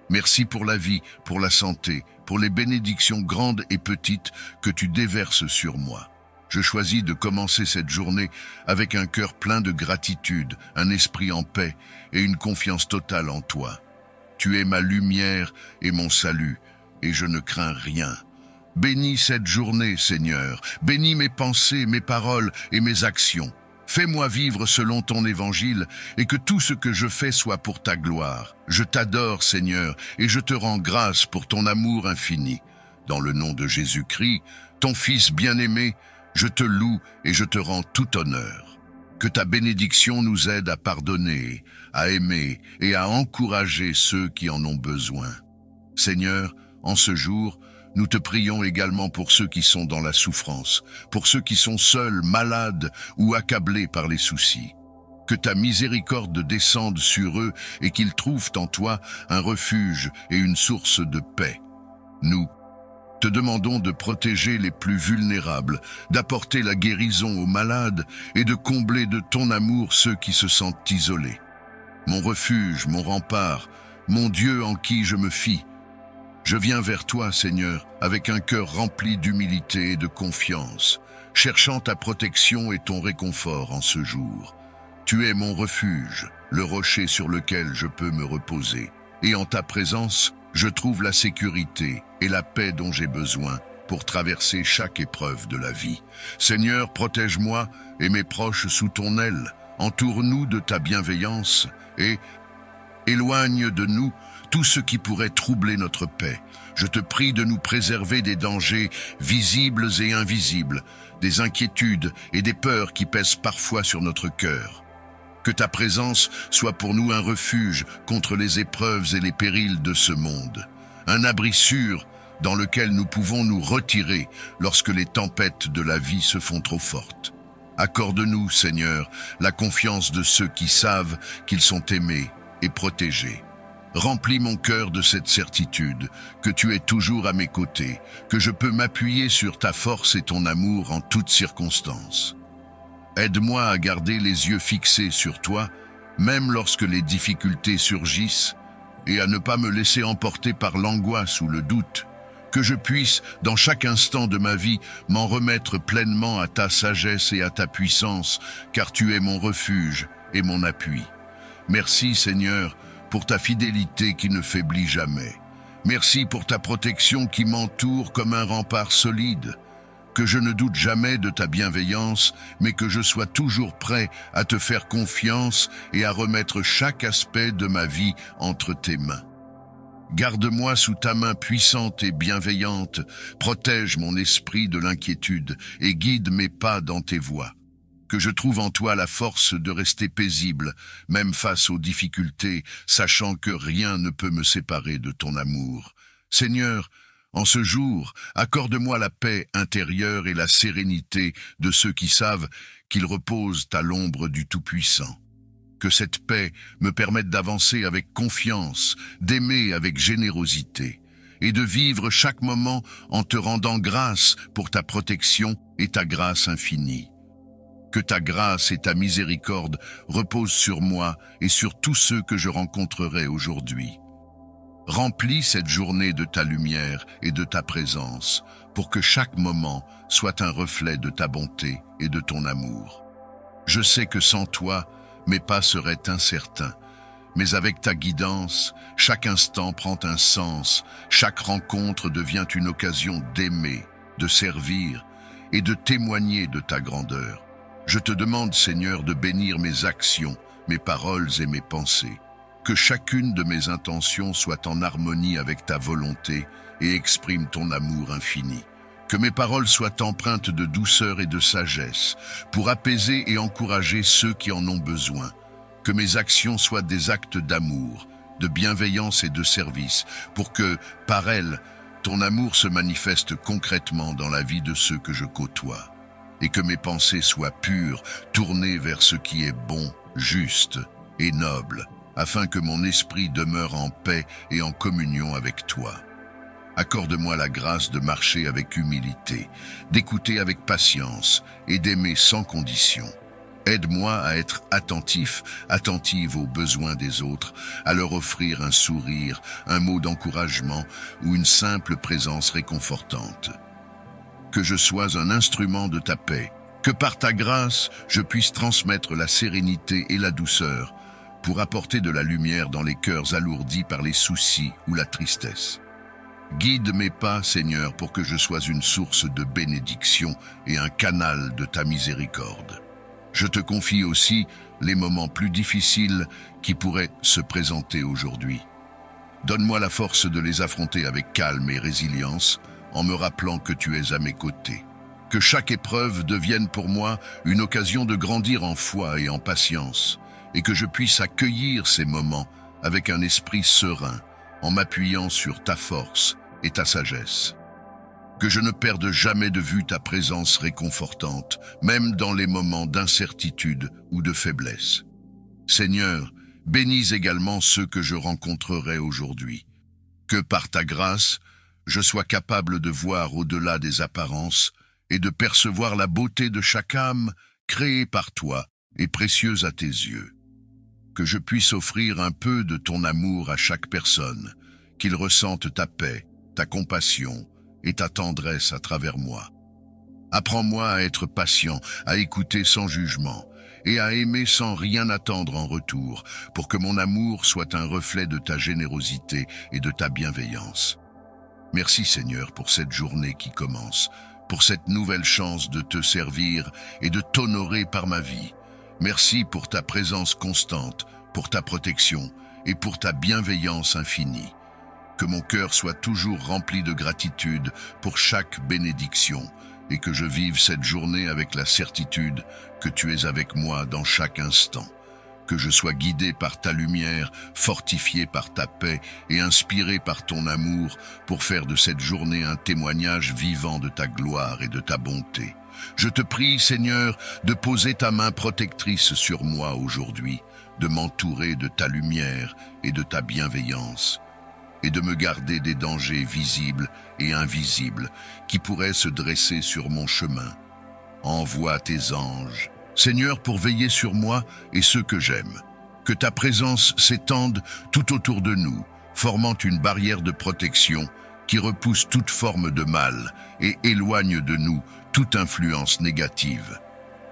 Merci pour la vie, pour la santé, pour les bénédictions grandes et petites que tu déverses sur moi. Je choisis de commencer cette journée avec un cœur plein de gratitude, un esprit en paix et une confiance totale en toi. Tu es ma lumière et mon salut, et je ne crains rien. Bénis cette journée, Seigneur. Bénis mes pensées, mes paroles et mes actions. Fais-moi vivre selon ton évangile et que tout ce que je fais soit pour ta gloire. Je t'adore, Seigneur, et je te rends grâce pour ton amour infini. Dans le nom de Jésus-Christ, ton Fils bien-aimé, je te loue et je te rends tout honneur. Que ta bénédiction nous aide à pardonner, à aimer et à encourager ceux qui en ont besoin. Seigneur, en ce jour, nous te prions également pour ceux qui sont dans la souffrance, pour ceux qui sont seuls, malades ou accablés par les soucis. Que ta miséricorde descende sur eux et qu'ils trouvent en toi un refuge et une source de paix. Nous te demandons de protéger les plus vulnérables, d'apporter la guérison aux malades et de combler de ton amour ceux qui se sentent isolés. Mon refuge, mon rempart, mon Dieu en qui je me fie, je viens vers toi, Seigneur, avec un cœur rempli d'humilité et de confiance, cherchant ta protection et ton réconfort en ce jour. Tu es mon refuge, le rocher sur lequel je peux me reposer, et en ta présence, je trouve la sécurité et la paix dont j'ai besoin pour traverser chaque épreuve de la vie. Seigneur, protège-moi et mes proches sous ton aile, entoure-nous de ta bienveillance et éloigne de nous tout ce qui pourrait troubler notre paix. Je te prie de nous préserver des dangers visibles et invisibles, des inquiétudes et des peurs qui pèsent parfois sur notre cœur. Que ta présence soit pour nous un refuge contre les épreuves et les périls de ce monde, un abri sûr dans lequel nous pouvons nous retirer lorsque les tempêtes de la vie se font trop fortes. Accorde-nous, Seigneur, la confiance de ceux qui savent qu'ils sont aimés et protégés. Remplis mon cœur de cette certitude, que tu es toujours à mes côtés, que je peux m'appuyer sur ta force et ton amour en toutes circonstances. Aide-moi à garder les yeux fixés sur toi, même lorsque les difficultés surgissent, et à ne pas me laisser emporter par l'angoisse ou le doute, que je puisse, dans chaque instant de ma vie, m'en remettre pleinement à ta sagesse et à ta puissance, car tu es mon refuge et mon appui. Merci, Seigneur, pour ta fidélité qui ne faiblit jamais. Merci pour ta protection qui m'entoure comme un rempart solide. Que je ne doute jamais de ta bienveillance, mais que je sois toujours prêt à te faire confiance et à remettre chaque aspect de ma vie entre tes mains. Garde-moi sous ta main puissante et bienveillante, protège mon esprit de l'inquiétude et guide mes pas dans tes voies. Que je trouve en toi la force de rester paisible, même face aux difficultés, sachant que rien ne peut me séparer de ton amour. Seigneur, en ce jour, accorde-moi la paix intérieure et la sérénité de ceux qui savent qu'ils reposent à l'ombre du Tout-Puissant. Que cette paix me permette d'avancer avec confiance, d'aimer avec générosité, et de vivre chaque moment en te rendant grâce pour ta protection et ta grâce infinie. Que ta grâce et ta miséricorde reposent sur moi et sur tous ceux que je rencontrerai aujourd'hui. Remplis cette journée de ta lumière et de ta présence pour que chaque moment soit un reflet de ta bonté et de ton amour. Je sais que sans toi, mes pas seraient incertains, mais avec ta guidance, chaque instant prend un sens, chaque rencontre devient une occasion d'aimer, de servir et de témoigner de ta grandeur. Je te demande, Seigneur, de bénir mes actions, mes paroles et mes pensées. Que chacune de mes intentions soit en harmonie avec ta volonté et exprime ton amour infini. Que mes paroles soient empreintes de douceur et de sagesse, pour apaiser et encourager ceux qui en ont besoin. Que mes actions soient des actes d'amour, de bienveillance et de service, pour que, par elles, ton amour se manifeste concrètement dans la vie de ceux que je côtoie. Et que mes pensées soient pures, tournées vers ce qui est bon, juste et noble, afin que mon esprit demeure en paix et en communion avec toi. Accorde-moi la grâce de marcher avec humilité, d'écouter avec patience et d'aimer sans condition. Aide-moi à être attentive aux besoins des autres, à leur offrir un sourire, un mot d'encouragement ou une simple présence réconfortante. Que je sois un instrument de ta paix, que par ta grâce, je puisse transmettre la sérénité et la douceur pour apporter de la lumière dans les cœurs alourdis par les soucis ou la tristesse. Guide mes pas, Seigneur, pour que je sois une source de bénédiction et un canal de ta miséricorde. Je te confie aussi les moments plus difficiles qui pourraient se présenter aujourd'hui. Donne-moi la force de les affronter avec calme et résilience, en me rappelant que tu es à mes côtés. Que chaque épreuve devienne pour moi une occasion de grandir en foi et en patience, et que je puisse accueillir ces moments avec un esprit serein, en m'appuyant sur ta force et ta sagesse. Que je ne perde jamais de vue ta présence réconfortante, même dans les moments d'incertitude ou de faiblesse. Seigneur, bénis également ceux que je rencontrerai aujourd'hui. Que par ta grâce, je sois capable de voir au-delà des apparences et de percevoir la beauté de chaque âme créée par toi et précieuse à tes yeux. Que je puisse offrir un peu de ton amour à chaque personne, qu'il ressente ta paix, ta compassion et ta tendresse à travers moi. Apprends-moi à être patient, à écouter sans jugement et à aimer sans rien attendre en retour, pour que mon amour soit un reflet de ta générosité et de ta bienveillance. Merci Seigneur pour cette journée qui commence, pour cette nouvelle chance de te servir et de t'honorer par ma vie. Merci pour ta présence constante, pour ta protection et pour ta bienveillance infinie. Que mon cœur soit toujours rempli de gratitude pour chaque bénédiction et que je vive cette journée avec la certitude que tu es avec moi dans chaque instant. Que je sois guidé par ta lumière, fortifié par ta paix et inspiré par ton amour pour faire de cette journée un témoignage vivant de ta gloire et de ta bonté. Je te prie, Seigneur, de poser ta main protectrice sur moi aujourd'hui, de m'entourer de ta lumière et de ta bienveillance, et de me garder des dangers visibles et invisibles qui pourraient se dresser sur mon chemin. Envoie tes anges, Seigneur, pour veiller sur moi et ceux que j'aime. Que ta présence s'étende tout autour de nous, formant une barrière de protection qui repousse toute forme de mal et éloigne de nous toute influence négative.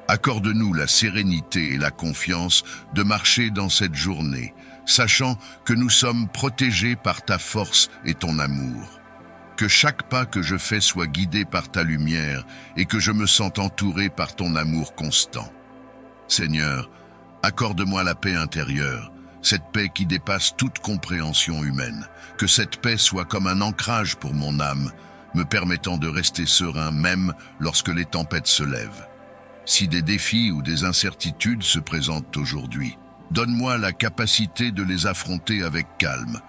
Accorde-nous la sérénité et la confiance de marcher dans cette journée, sachant que nous sommes protégés par ta force et ton amour. Que chaque pas que je fais soit guidé par ta lumière et que je me sente entouré par ton amour constant. Seigneur, accorde-moi la paix intérieure, cette paix qui dépasse toute compréhension humaine. Que cette paix soit comme un ancrage pour mon âme, me permettant de rester serein même lorsque les tempêtes se lèvent. Si des défis ou des incertitudes se présentent aujourd'hui, donne-moi la capacité de les affronter avec calme,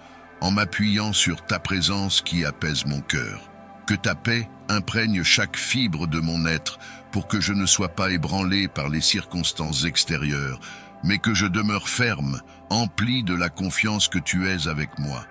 en m'appuyant sur ta présence qui apaise mon cœur. Que ta paix imprègne chaque fibre de mon être pour que je ne sois pas ébranlé par les circonstances extérieures, mais que je demeure ferme, empli de la confiance que tu es avec moi.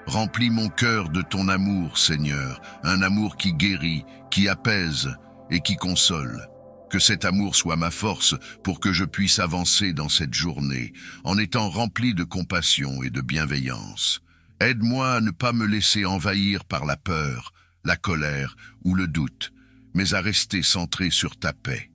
Remplis mon cœur de ton amour, Seigneur, un amour qui guérit, qui apaise et qui console. Que cet amour soit ma force pour que je puisse avancer dans cette journée, en étant rempli de compassion et de bienveillance. Aide-moi à ne pas me laisser envahir par la peur, la colère ou le doute, mais à rester centré sur ta paix.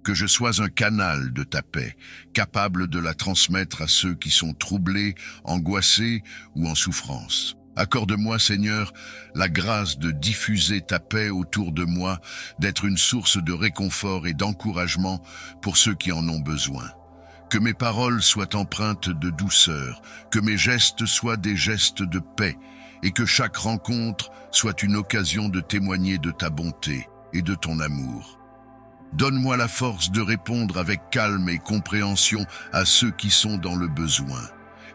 Que je sois un canal de ta paix, capable de la transmettre à ceux qui sont troublés, angoissés ou en souffrance. Accorde-moi, Seigneur, la grâce de diffuser ta paix autour de moi, d'être une source de réconfort et d'encouragement pour ceux qui en ont besoin. Que mes paroles soient empreintes de douceur, que mes gestes soient des gestes de paix, et que chaque rencontre soit une occasion de témoigner de ta bonté et de ton amour. Donne-moi la force de répondre avec calme et compréhension à ceux qui sont dans le besoin,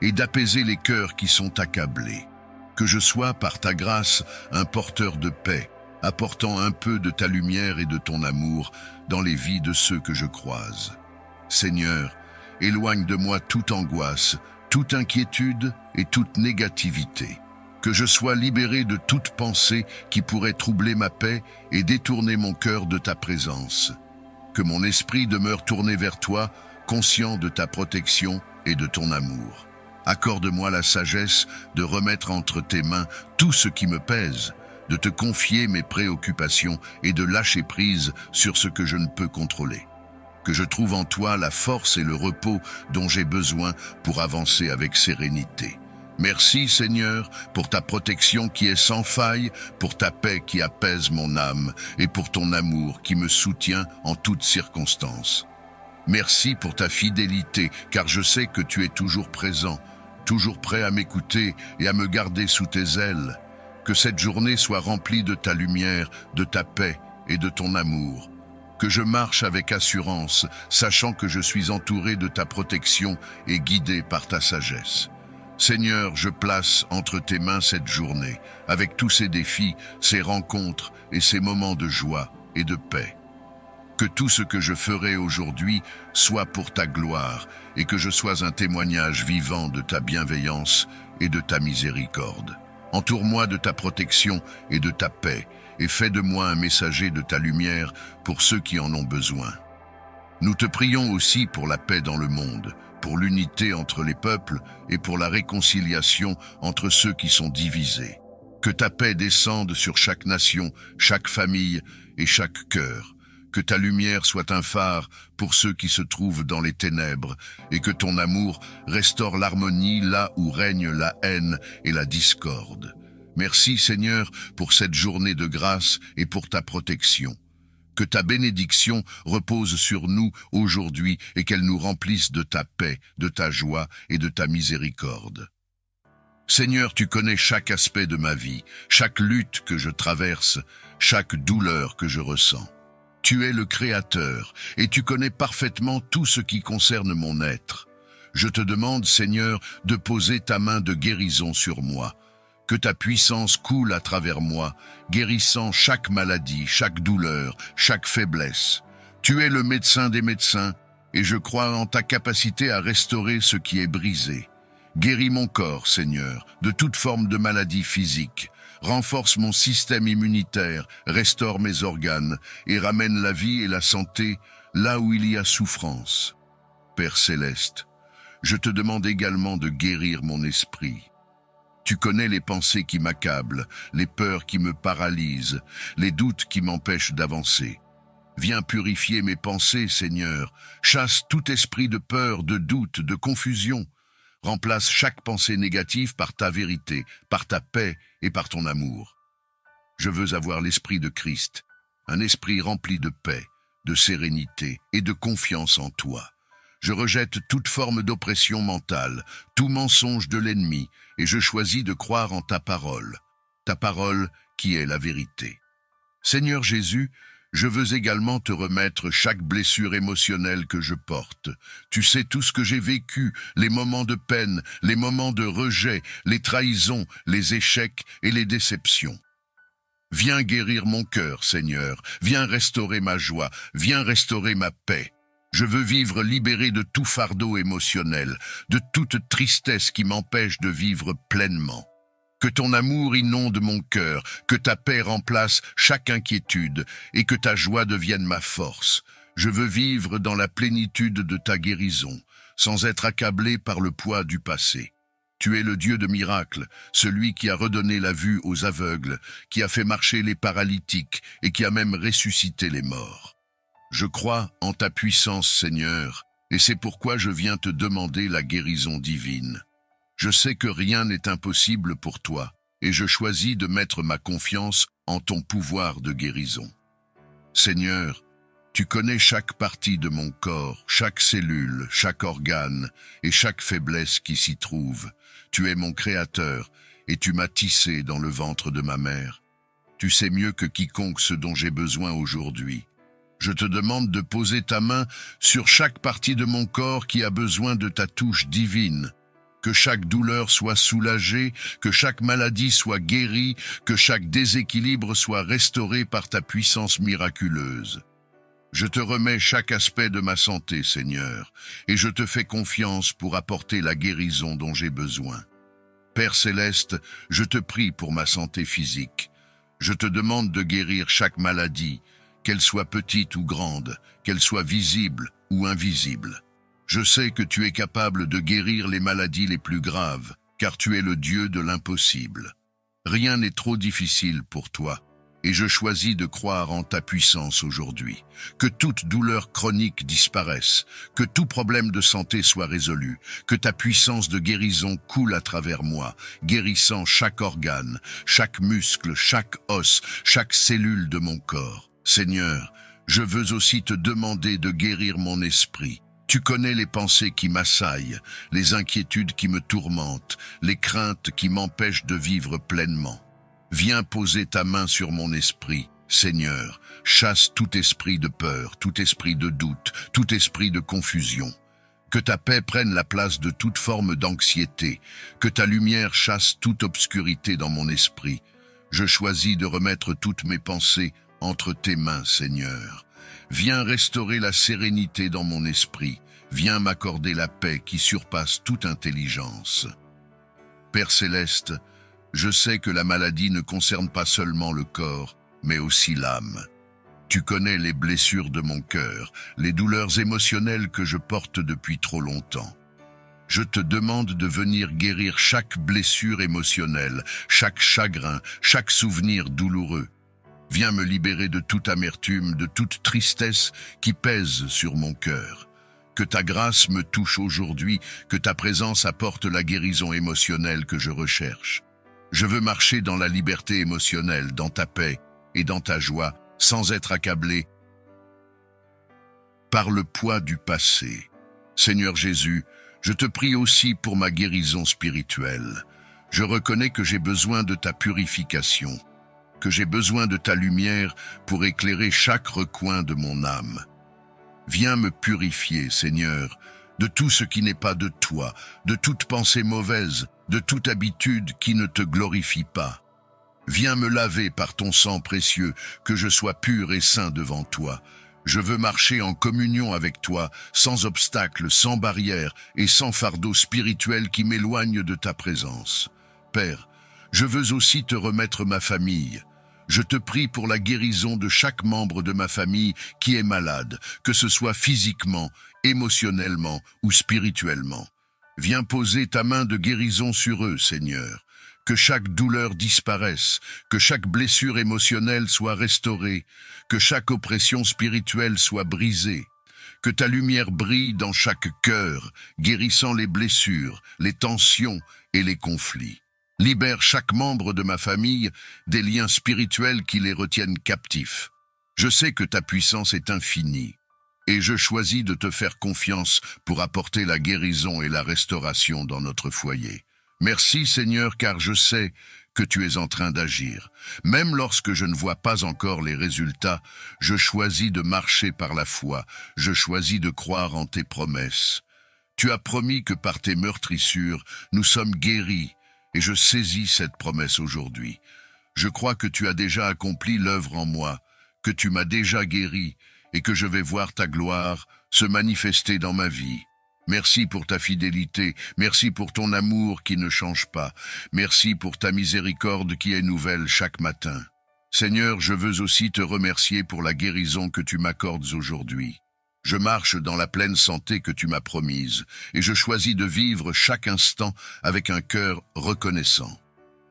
et d'apaiser les cœurs qui sont accablés. Que je sois, par ta grâce, un porteur de paix, apportant un peu de ta lumière et de ton amour dans les vies de ceux que je croise. Seigneur, éloigne de moi toute angoisse, toute inquiétude et toute négativité. Que je sois libéré de toute pensée qui pourrait troubler ma paix et détourner mon cœur de ta présence. Que mon esprit demeure tourné vers toi, conscient de ta protection et de ton amour. Accorde-moi la sagesse de remettre entre tes mains tout ce qui me pèse, de te confier mes préoccupations et de lâcher prise sur ce que je ne peux contrôler. Que je trouve en toi la force et le repos dont j'ai besoin pour avancer avec sérénité. Merci Seigneur pour ta protection qui est sans faille, pour ta paix qui apaise mon âme et pour ton amour qui me soutient en toutes circonstances. Merci pour ta fidélité, car je sais que tu es toujours présent, toujours prêt à m'écouter et à me garder sous tes ailes. Que cette journée soit remplie de ta lumière, de ta paix et de ton amour. Que je marche avec assurance, sachant que je suis entouré de ta protection et guidé par ta sagesse. Seigneur, je place entre tes mains cette journée, avec tous ces défis, ces rencontres et ces moments de joie et de paix. Que tout ce que je ferai aujourd'hui soit pour ta gloire et que je sois un témoignage vivant de ta bienveillance et de ta miséricorde. Entoure-moi de ta protection et de ta paix et fais de moi un messager de ta lumière pour ceux qui en ont besoin. Nous te prions aussi pour la paix dans le monde, pour l'unité entre les peuples et pour la réconciliation entre ceux qui sont divisés. Que ta paix descende sur chaque nation, chaque famille et chaque cœur. Que ta lumière soit un phare pour ceux qui se trouvent dans les ténèbres et que ton amour restaure l'harmonie là où règne la haine et la discorde. Merci Seigneur pour cette journée de grâce et pour ta protection. Que ta bénédiction repose sur nous aujourd'hui et qu'elle nous remplisse de ta paix, de ta joie et de ta miséricorde. Seigneur, tu connais chaque aspect de ma vie, chaque lutte que je traverse, chaque douleur que je ressens. Tu es le Créateur et tu connais parfaitement tout ce qui concerne mon être. Je te demande, Seigneur, de poser ta main de guérison sur moi. Que ta puissance coule à travers moi, guérissant chaque maladie, chaque douleur, chaque faiblesse. Tu es le médecin des médecins et je crois en ta capacité à restaurer ce qui est brisé. Guéris mon corps, Seigneur, de toute forme de maladie physique. Renforce mon système immunitaire, restaure mes organes et ramène la vie et la santé là où il y a souffrance. Père céleste, je te demande également de guérir mon esprit. Tu connais les pensées qui m'accablent, les peurs qui me paralysent, les doutes qui m'empêchent d'avancer. Viens purifier mes pensées, Seigneur. Chasse tout esprit de peur, de doute, de confusion. Remplace chaque pensée négative par ta vérité, par ta paix et par ton amour. Je veux avoir l'esprit de Christ, un esprit rempli de paix, de sérénité et de confiance en toi. Je rejette toute forme d'oppression mentale, tout mensonge de l'ennemi, et je choisis de croire en ta parole qui est la vérité. Seigneur Jésus, je veux également te remettre chaque blessure émotionnelle que je porte. Tu sais tout ce que j'ai vécu, les moments de peine, les moments de rejet, les trahisons, les échecs et les déceptions. Viens guérir mon cœur, Seigneur. Viens restaurer ma joie. Viens restaurer ma paix. Je veux vivre libéré de tout fardeau émotionnel, de toute tristesse qui m'empêche de vivre pleinement. Que ton amour inonde mon cœur, que ta paix remplace chaque inquiétude et que ta joie devienne ma force. Je veux vivre dans la plénitude de ta guérison, sans être accablé par le poids du passé. Tu es le Dieu de miracles, celui qui a redonné la vue aux aveugles, qui a fait marcher les paralytiques et qui a même ressuscité les morts. Je crois en ta puissance, Seigneur, et c'est pourquoi je viens te demander la guérison divine. Je sais que rien n'est impossible pour toi, et je choisis de mettre ma confiance en ton pouvoir de guérison. Seigneur, tu connais chaque partie de mon corps, chaque cellule, chaque organe et chaque faiblesse qui s'y trouve. Tu es mon Créateur, et tu m'as tissé dans le ventre de ma mère. Tu sais mieux que quiconque ce dont j'ai besoin aujourd'hui. Je te demande de poser ta main sur chaque partie de mon corps qui a besoin de ta touche divine. Que chaque douleur soit soulagée, que chaque maladie soit guérie, que chaque déséquilibre soit restauré par ta puissance miraculeuse. Je te remets chaque aspect de ma santé, Seigneur, et je te fais confiance pour apporter la guérison dont j'ai besoin. Père céleste, je te prie pour ma santé physique. Je te demande de guérir chaque maladie, qu'elle soit petite ou grande, qu'elle soit visible ou invisible. Je sais que tu es capable de guérir les maladies les plus graves, car tu es le Dieu de l'impossible. Rien n'est trop difficile pour toi, et je choisis de croire en ta puissance aujourd'hui. Que toute douleur chronique disparaisse, que tout problème de santé soit résolu, que ta puissance de guérison coule à travers moi, guérissant chaque organe, chaque muscle, chaque os, chaque cellule de mon corps. Seigneur, Je veux aussi te demander de guérir mon esprit. Tu connais les pensées qui m'assaillent, les inquiétudes qui me tourmentent, les craintes qui m'empêchent de vivre pleinement. Viens poser ta main sur mon esprit, Seigneur. Chasse tout esprit de peur, tout esprit de doute, tout esprit de confusion. Que ta paix prenne la place de toute forme d'anxiété, que ta lumière chasse toute obscurité dans mon esprit. Je choisis de remettre toutes mes pensées entre tes mains, Seigneur. Viens restaurer la sérénité dans mon esprit. Viens m'accorder la paix qui surpasse toute intelligence. Père céleste, je sais que la maladie ne concerne pas seulement le corps, mais aussi l'âme. Tu connais les blessures de mon cœur, les douleurs émotionnelles que je porte depuis trop longtemps. Je te demande de venir guérir chaque blessure émotionnelle, chaque chagrin, chaque souvenir douloureux. Viens me libérer de toute amertume, de toute tristesse qui pèse sur mon cœur. Que ta grâce me touche aujourd'hui, que ta présence apporte la guérison émotionnelle que je recherche. Je veux marcher dans la liberté émotionnelle, dans ta paix et dans ta joie, sans être accablé par le poids du passé. Seigneur Jésus, je te prie aussi pour ma guérison spirituelle. Je reconnais que j'ai besoin de ta purification, que j'ai besoin de ta lumière pour éclairer chaque recoin de mon âme. Viens me purifier, Seigneur, de tout ce qui n'est pas de toi, de toute pensée mauvaise, de toute habitude qui ne te glorifie pas. Viens me laver par ton sang précieux, que je sois pur et saint devant toi. Je veux marcher en communion avec toi, sans obstacle, sans barrière et sans fardeau spirituel qui m'éloigne de ta présence. Père, je veux aussi te remettre ma famille. Je te prie pour la guérison de chaque membre de ma famille qui est malade, que ce soit physiquement, émotionnellement ou spirituellement. Viens poser ta main de guérison sur eux, Seigneur. Que chaque douleur disparaisse, que chaque blessure émotionnelle soit restaurée, que chaque oppression spirituelle soit brisée, que ta lumière brille dans chaque cœur, guérissant les blessures, les tensions et les conflits. Libère chaque membre de ma famille des liens spirituels qui les retiennent captifs. Je sais que ta puissance est infinie, et je choisis de te faire confiance pour apporter la guérison et la restauration dans notre foyer. Merci Seigneur, car je sais que tu es en train d'agir. Même lorsque je ne vois pas encore les résultats, je choisis de marcher par la foi, je choisis de croire en tes promesses. Tu as promis que par tes meurtrissures, nous sommes guéris, et je saisis cette promesse aujourd'hui. Je crois que tu as déjà accompli l'œuvre en moi, que tu m'as déjà guéri, et que je vais voir ta gloire se manifester dans ma vie. Merci pour ta fidélité, merci pour ton amour qui ne change pas, merci pour ta miséricorde qui est nouvelle chaque matin. Seigneur, je veux aussi te remercier pour la guérison que tu m'accordes aujourd'hui. Je marche dans la pleine santé que tu m'as promise, et je choisis de vivre chaque instant avec un cœur reconnaissant.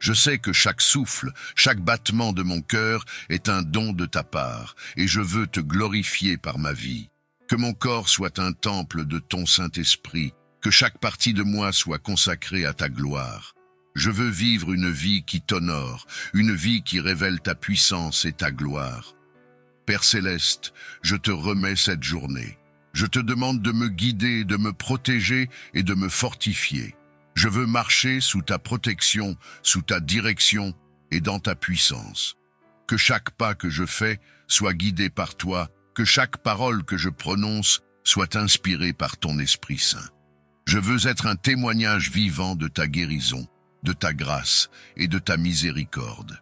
Je sais que chaque souffle, chaque battement de mon cœur est un don de ta part, et je veux te glorifier par ma vie. Que mon corps soit un temple de ton Saint-Esprit, que chaque partie de moi soit consacrée à ta gloire. Je veux vivre une vie qui t'honore, une vie qui révèle ta puissance et ta gloire. Père céleste, je te remets cette journée. Je te demande de me guider, de me protéger et de me fortifier. Je veux marcher sous ta protection, sous ta direction et dans ta puissance. Que chaque pas que je fais soit guidé par toi, que chaque parole que je prononce soit inspirée par ton Esprit Saint. Je veux être un témoignage vivant de ta guérison, de ta grâce et de ta miséricorde.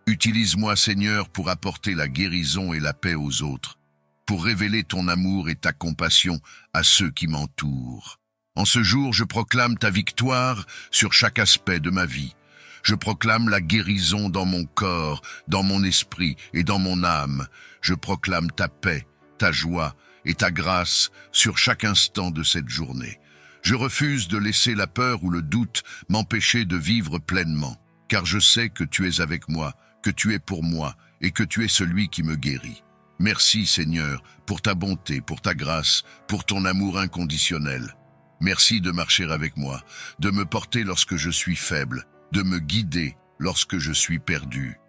Utilise-moi, Seigneur, pour apporter la guérison et la paix aux autres, pour révéler ton amour et ta compassion à ceux qui m'entourent. En ce jour, je proclame ta victoire sur chaque aspect de ma vie. Je proclame la guérison dans mon corps, dans mon esprit et dans mon âme. Je proclame ta paix, ta joie et ta grâce sur chaque instant de cette journée. Je refuse de laisser la peur ou le doute m'empêcher de vivre pleinement, car je sais que tu es avec moi, que tu es pour moi et que tu es celui qui me guérit. Merci Seigneur pour ta bonté, pour ta grâce, pour ton amour inconditionnel. Merci de marcher avec moi, de me porter lorsque je suis faible, de me guider lorsque je suis perdu.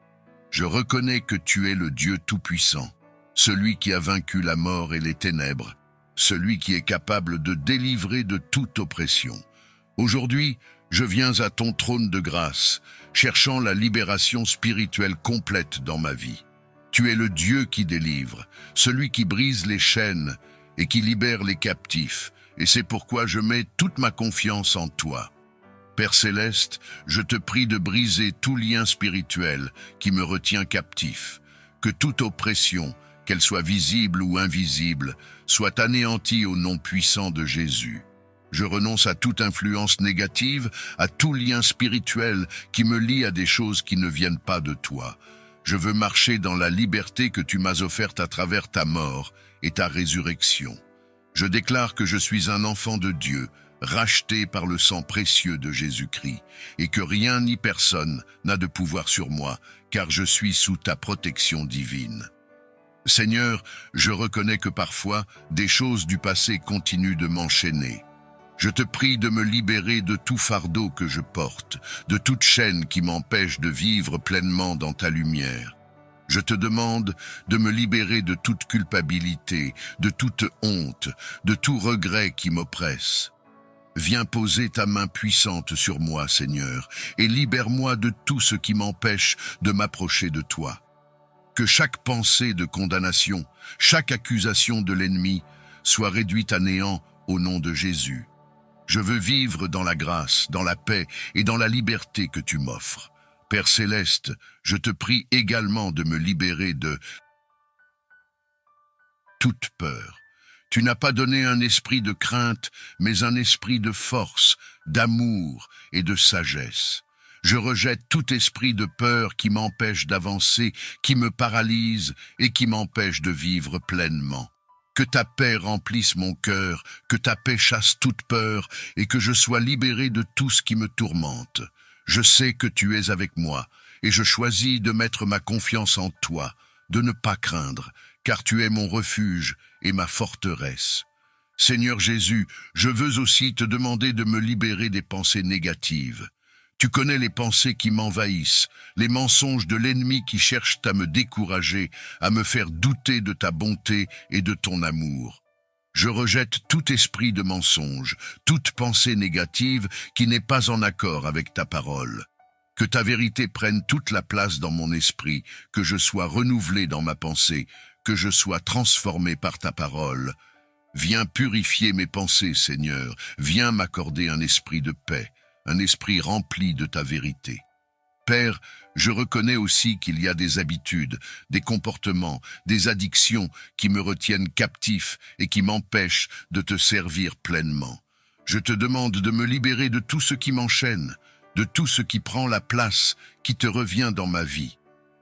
Je reconnais que tu es le Dieu Tout-Puissant, celui qui a vaincu la mort et les ténèbres, celui qui est capable de délivrer de toute oppression. Aujourd'hui, je viens à ton trône de grâce, cherchant la libération spirituelle complète dans ma vie. Tu es le Dieu qui délivre, celui qui brise les chaînes et qui libère les captifs, et c'est pourquoi je mets toute ma confiance en toi. Père céleste, je te prie de briser tout lien spirituel qui me retient captif, que toute oppression, qu'elle soit visible ou invisible, soit anéantie au nom puissant de Jésus. Je renonce à toute influence négative, à tout lien spirituel qui me lie à des choses qui ne viennent pas de toi. Je veux marcher dans la liberté que tu m'as offerte à travers ta mort et ta résurrection. Je déclare que je suis un enfant de Dieu, racheté par le sang précieux de Jésus-Christ, et que rien ni personne n'a de pouvoir sur moi, car je suis sous ta protection divine. Seigneur, je reconnais que parfois, des choses du passé continuent de m'enchaîner. Je te prie de me libérer de tout fardeau que je porte, de toute chaîne qui m'empêche de vivre pleinement dans ta lumière. Je te demande de me libérer de toute culpabilité, de toute honte, de tout regret qui m'oppresse. Viens poser ta main puissante sur moi, Seigneur, et libère-moi de tout ce qui m'empêche de m'approcher de toi. Que chaque pensée de condamnation, chaque accusation de l'ennemi soit réduite à néant au nom de Jésus. Je veux vivre dans la grâce, dans la paix et dans la liberté que tu m'offres. Père céleste, je te prie également de me libérer de toute peur. Tu n'as pas donné un esprit de crainte, mais un esprit de force, d'amour et de sagesse. Je rejette tout esprit de peur qui m'empêche d'avancer, qui me paralyse et qui m'empêche de vivre pleinement. Que ta paix remplisse mon cœur, que ta paix chasse toute peur et que je sois libéré de tout ce qui me tourmente. Je sais que tu es avec moi et je choisis de mettre ma confiance en toi, de ne pas craindre, car tu es mon refuge et ma forteresse. Seigneur Jésus, je veux aussi te demander de me libérer des pensées négatives. Tu connais les pensées qui m'envahissent, les mensonges de l'ennemi qui cherchent à me décourager, à me faire douter de ta bonté et de ton amour. Je rejette tout esprit de mensonge, toute pensée négative qui n'est pas en accord avec ta parole. Que ta vérité prenne toute la place dans mon esprit, que je sois renouvelé dans ma pensée, que je sois transformé par ta parole. Viens purifier mes pensées, Seigneur, viens m'accorder un esprit de paix, un esprit rempli de ta vérité. Père, je reconnais aussi qu'il y a des habitudes, des comportements, des addictions qui me retiennent captif et qui m'empêchent de te servir pleinement. Je te demande de me libérer de tout ce qui m'enchaîne, de tout ce qui prend la place qui te revient dans ma vie.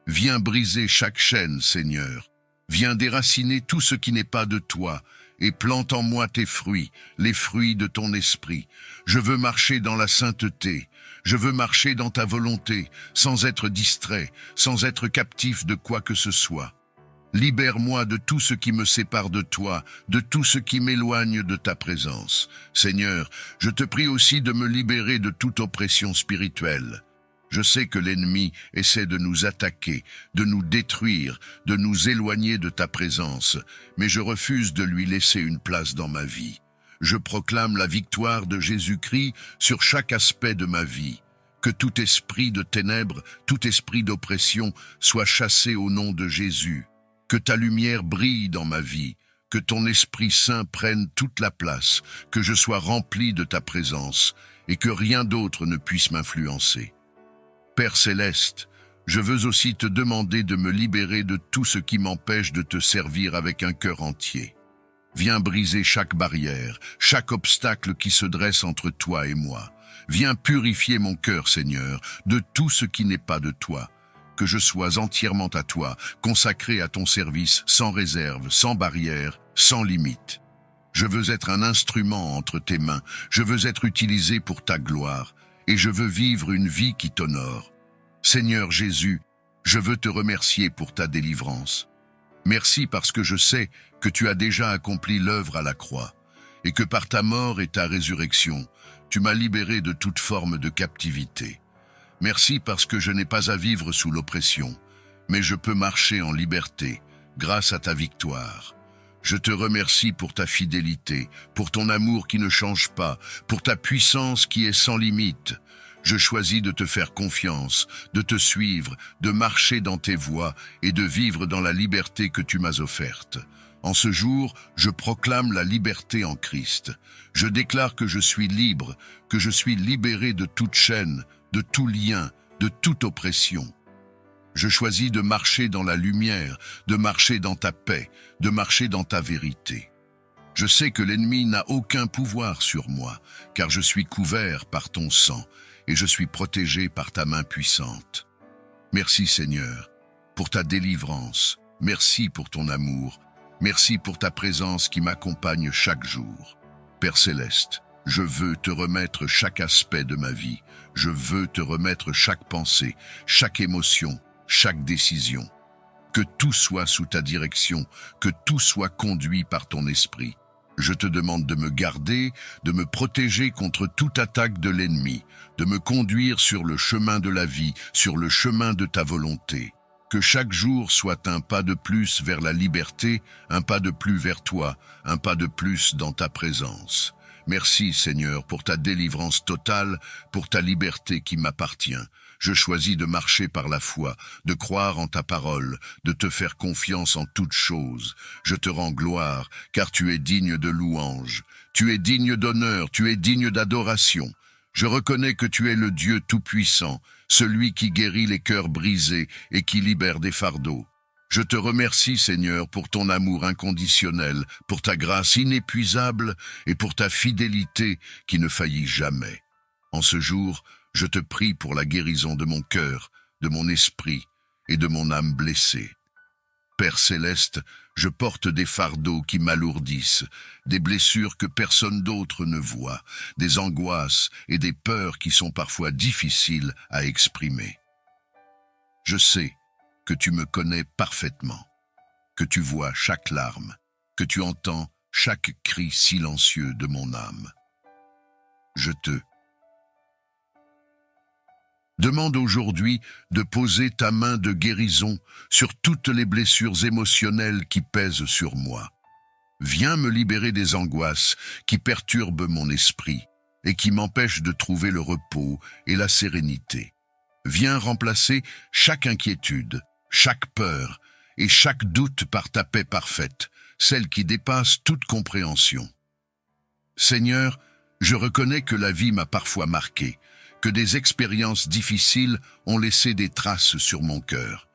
Viens briser chaque chaîne, Seigneur. Viens déraciner tout ce qui n'est pas de toi et plante en moi tes fruits, les fruits de ton esprit. Je veux marcher dans la sainteté, je veux marcher dans ta volonté, sans être distrait, sans être captif de quoi que ce soit. Libère-moi de tout ce qui me sépare de toi, de tout ce qui m'éloigne de ta présence. Seigneur, je te prie aussi de me libérer de toute oppression spirituelle. Je sais que l'ennemi essaie de nous attaquer, de nous détruire, de nous éloigner de ta présence, mais je refuse de lui laisser une place dans ma vie. Je proclame la victoire de Jésus-Christ sur chaque aspect de ma vie. Que tout esprit de ténèbres, tout esprit d'oppression soit chassé au nom de Jésus. Que ta lumière brille dans ma vie, que ton Esprit Saint prenne toute la place, que je sois rempli de ta présence et que rien d'autre ne puisse m'influencer. Père céleste, je veux aussi te demander de me libérer de tout ce qui m'empêche de te servir avec un cœur entier. Viens briser chaque barrière, chaque obstacle qui se dresse entre toi et moi. Viens purifier mon cœur, Seigneur, de tout ce qui n'est pas de toi. Que je sois entièrement à toi, consacré à ton service, sans réserve, sans barrière, sans limite. Je veux être un instrument entre tes mains, je veux être utilisé pour ta gloire, et je veux vivre une vie qui t'honore. Seigneur Jésus, je veux te remercier pour ta délivrance. Merci parce que je sais que tu as déjà accompli l'œuvre à la croix, et que par ta mort et ta résurrection, tu m'as libéré de toute forme de captivité. Merci parce que je n'ai pas à vivre sous l'oppression, mais je peux marcher en liberté, grâce à ta victoire. Je te remercie pour ta fidélité, pour ton amour qui ne change pas, pour ta puissance qui est sans limite. Je choisis de te faire confiance, de te suivre, de marcher dans tes voies et de vivre dans la liberté que tu m'as offerte. En ce jour, je proclame la liberté en Christ. Je déclare que je suis libre, que je suis libéré de toute chaîne, de tout lien, de toute oppression. Je choisis de marcher dans la lumière, de marcher dans ta paix, de marcher dans ta vérité. Je sais que l'ennemi n'a aucun pouvoir sur moi, car je suis couvert par ton sang et je suis protégé par ta main puissante. Merci Seigneur, pour ta délivrance. Merci pour ton amour. Merci pour ta présence qui m'accompagne chaque jour. Père Céleste, je veux te remettre chaque aspect de ma vie. Je veux te remettre chaque pensée, chaque émotion, chaque décision. Que tout soit sous ta direction, que tout soit conduit par ton esprit. Je te demande de me garder, de me protéger contre toute attaque de l'ennemi, de me conduire sur le chemin de la vie, sur le chemin de ta volonté. Que chaque jour soit un pas de plus vers la liberté, un pas de plus vers toi, un pas de plus dans ta présence. Merci Seigneur pour ta délivrance totale, pour ta liberté qui m'appartient. Je choisis de marcher par la foi, de croire en ta parole, de te faire confiance en toutes choses. Je te rends gloire, car tu es digne de louange. Tu es digne d'honneur, tu es digne d'adoration. Je reconnais que tu es le Dieu tout-puissant, celui qui guérit les cœurs brisés et qui libère des fardeaux. Je te remercie, Seigneur, pour ton amour inconditionnel, pour ta grâce inépuisable et pour ta fidélité qui ne faillit jamais. En ce jour, je te prie pour la guérison de mon cœur, de mon esprit et de mon âme blessée. Père Céleste, je porte des fardeaux qui m'alourdissent, des blessures que personne d'autre ne voit, des angoisses et des peurs qui sont parfois difficiles à exprimer. Je sais que tu me connais parfaitement, que tu vois chaque larme, que tu entends chaque cri silencieux de mon âme. Je te demande aujourd'hui de poser ta main de guérison sur toutes les blessures émotionnelles qui pèsent sur moi. Viens me libérer des angoisses qui perturbent mon esprit et qui m'empêchent de trouver le repos et la sérénité. Viens remplacer chaque inquiétude, chaque peur et chaque doute par ta paix parfaite, celle qui dépasse toute compréhension. Seigneur, je reconnais que la vie m'a parfois marqué, que des expériences difficiles ont laissé des traces sur mon cœur.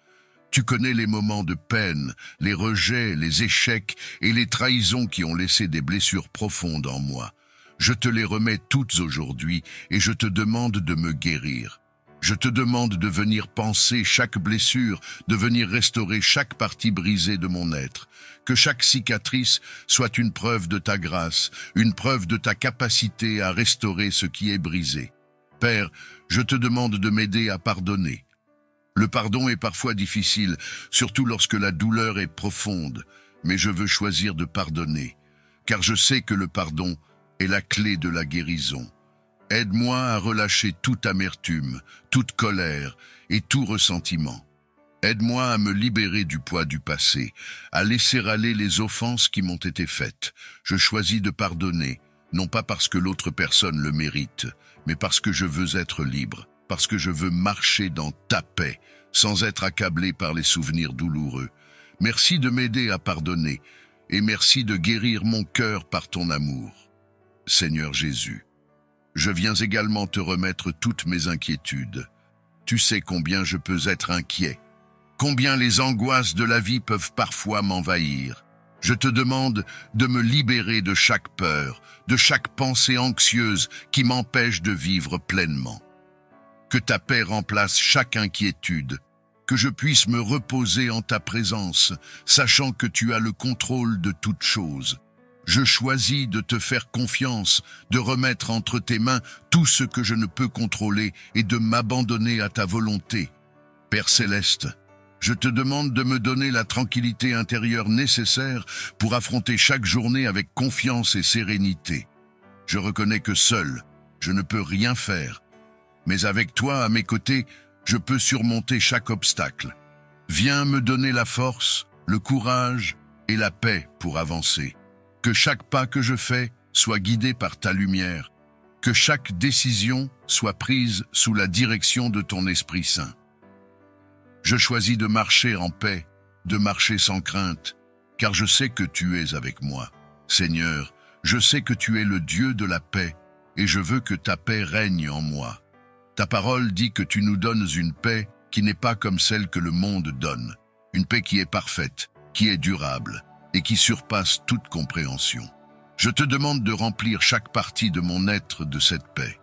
Tu connais les moments de peine, les rejets, les échecs et les trahisons qui ont laissé des blessures profondes en moi. Je te les remets toutes aujourd'hui et je te demande de me guérir. Je te demande de venir panser chaque blessure, de venir restaurer chaque partie brisée de mon être. Que chaque cicatrice soit une preuve de ta grâce, une preuve de ta capacité à restaurer ce qui est brisé. Père, je te demande de m'aider à pardonner. Le pardon est parfois difficile, surtout lorsque la douleur est profonde, mais je veux choisir de pardonner, car je sais que le pardon est la clé de la guérison. Aide-moi à relâcher toute amertume, toute colère et tout ressentiment. Aide-moi à me libérer du poids du passé, à laisser aller les offenses qui m'ont été faites. Je choisis de pardonner, non pas parce que l'autre personne le mérite, mais parce que je veux être libre, parce que je veux marcher dans ta paix, sans être accablé par les souvenirs douloureux. Merci de m'aider à pardonner, et merci de guérir mon cœur par ton amour. Seigneur Jésus, je viens également te remettre toutes mes inquiétudes. Tu sais combien je peux être inquiet, combien les angoisses de la vie peuvent parfois m'envahir. Je te demande de me libérer de chaque peur, de chaque pensée anxieuse qui m'empêche de vivre pleinement. Que ta paix remplace chaque inquiétude, que je puisse me reposer en ta présence, sachant que tu as le contrôle de toutes choses. Je choisis de te faire confiance, de remettre entre tes mains tout ce que je ne peux contrôler et de m'abandonner à ta volonté. Père Céleste, je te demande de me donner la tranquillité intérieure nécessaire pour affronter chaque journée avec confiance et sérénité. Je reconnais que seul, je ne peux rien faire, mais avec toi à mes côtés, je peux surmonter chaque obstacle. Viens me donner la force, le courage et la paix pour avancer. Que chaque pas que je fais soit guidé par ta lumière, que chaque décision soit prise sous la direction de ton Esprit Saint. Je choisis de marcher en paix, de marcher sans crainte, car je sais que tu es avec moi. Seigneur, je sais que tu es le Dieu de la paix, et je veux que ta paix règne en moi. Ta parole dit que tu nous donnes une paix qui n'est pas comme celle que le monde donne, une paix qui est parfaite, qui est durable, et qui surpasse toute compréhension. Je te demande de remplir chaque partie de mon être de cette paix.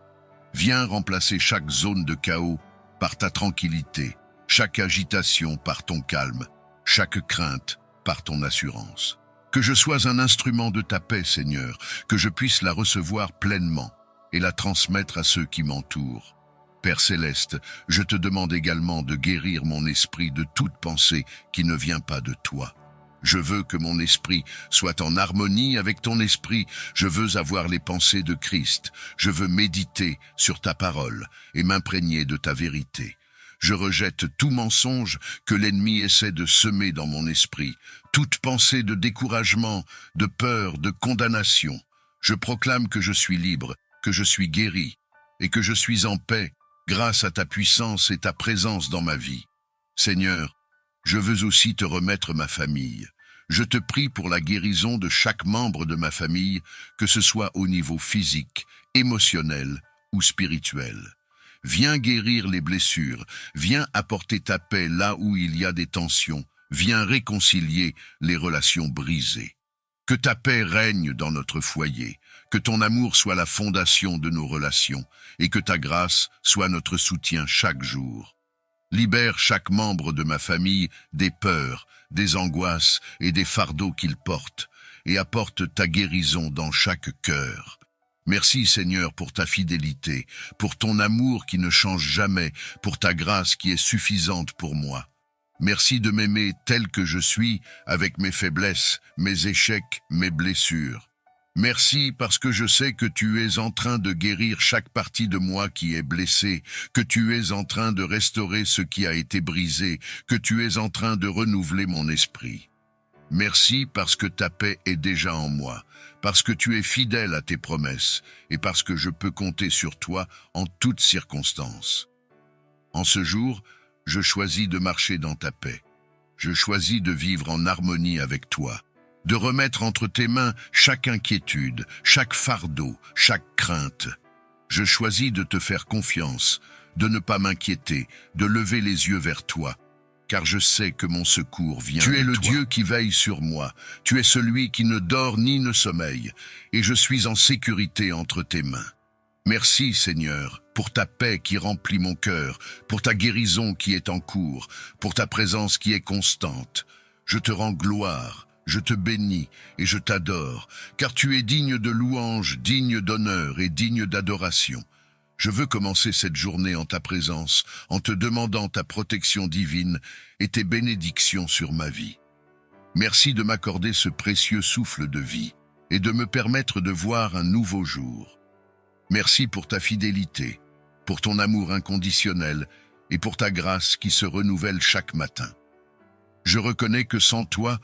Viens remplacer chaque zone de chaos par ta tranquillité, chaque agitation par ton calme, chaque crainte par ton assurance. Que je sois un instrument de ta paix, Seigneur, que je puisse la recevoir pleinement et la transmettre à ceux qui m'entourent. Père céleste, je te demande également de guérir mon esprit de toute pensée qui ne vient pas de toi. Je veux que mon esprit soit en harmonie avec ton esprit. Je veux avoir les pensées de Christ. Je veux méditer sur ta parole et m'imprégner de ta vérité. Je rejette tout mensonge que l'ennemi essaie de semer dans mon esprit, toute pensée de découragement, de peur, de condamnation. Je proclame que je suis libre, que je suis guéri et que je suis en paix grâce à ta puissance et ta présence dans ma vie. Seigneur, je veux aussi te remettre ma famille. Je te prie pour la guérison de chaque membre de ma famille, que ce soit au niveau physique, émotionnel ou spirituel. Viens guérir les blessures, viens apporter ta paix là où il y a des tensions, viens réconcilier les relations brisées. Que ta paix règne dans notre foyer, que ton amour soit la fondation de nos relations et que ta grâce soit notre soutien chaque jour. Libère chaque membre de ma famille des peurs, des angoisses et des fardeaux qu'ils portent, et apporte ta guérison dans chaque cœur. Merci Seigneur pour ta fidélité, pour ton amour qui ne change jamais, pour ta grâce qui est suffisante pour moi. Merci de m'aimer tel que je suis, avec mes faiblesses, mes échecs, mes blessures. Merci parce que je sais que tu es en train de guérir chaque partie de moi qui est blessée, que tu es en train de restaurer ce qui a été brisé, que tu es en train de renouveler mon esprit. Merci parce que ta paix est déjà en moi, parce que tu es fidèle à tes promesses et parce que je peux compter sur toi en toutes circonstances. En ce jour, je choisis de marcher dans ta paix. Je choisis de vivre en harmonie avec toi, de remettre entre tes mains chaque inquiétude, chaque fardeau, chaque crainte. Je choisis de te faire confiance, de ne pas m'inquiéter, de lever les yeux vers toi, car je sais que mon secours vient de toi. Tu es le Dieu qui veille sur moi, tu es celui qui ne dort ni ne sommeille, et je suis en sécurité entre tes mains. Merci Seigneur, pour ta paix qui remplit mon cœur, pour ta guérison qui est en cours, pour ta présence qui est constante. Je te rends gloire, je te bénis et je t'adore, car tu es digne de louange, digne d'honneur et digne d'adoration. Je veux commencer cette journée en ta présence, en te demandant ta protection divine et tes bénédictions sur ma vie. Merci de m'accorder ce précieux souffle de vie et de me permettre de voir un nouveau jour. Merci pour ta fidélité, pour ton amour inconditionnel et pour ta grâce qui se renouvelle chaque matin. Je reconnais que sans toi,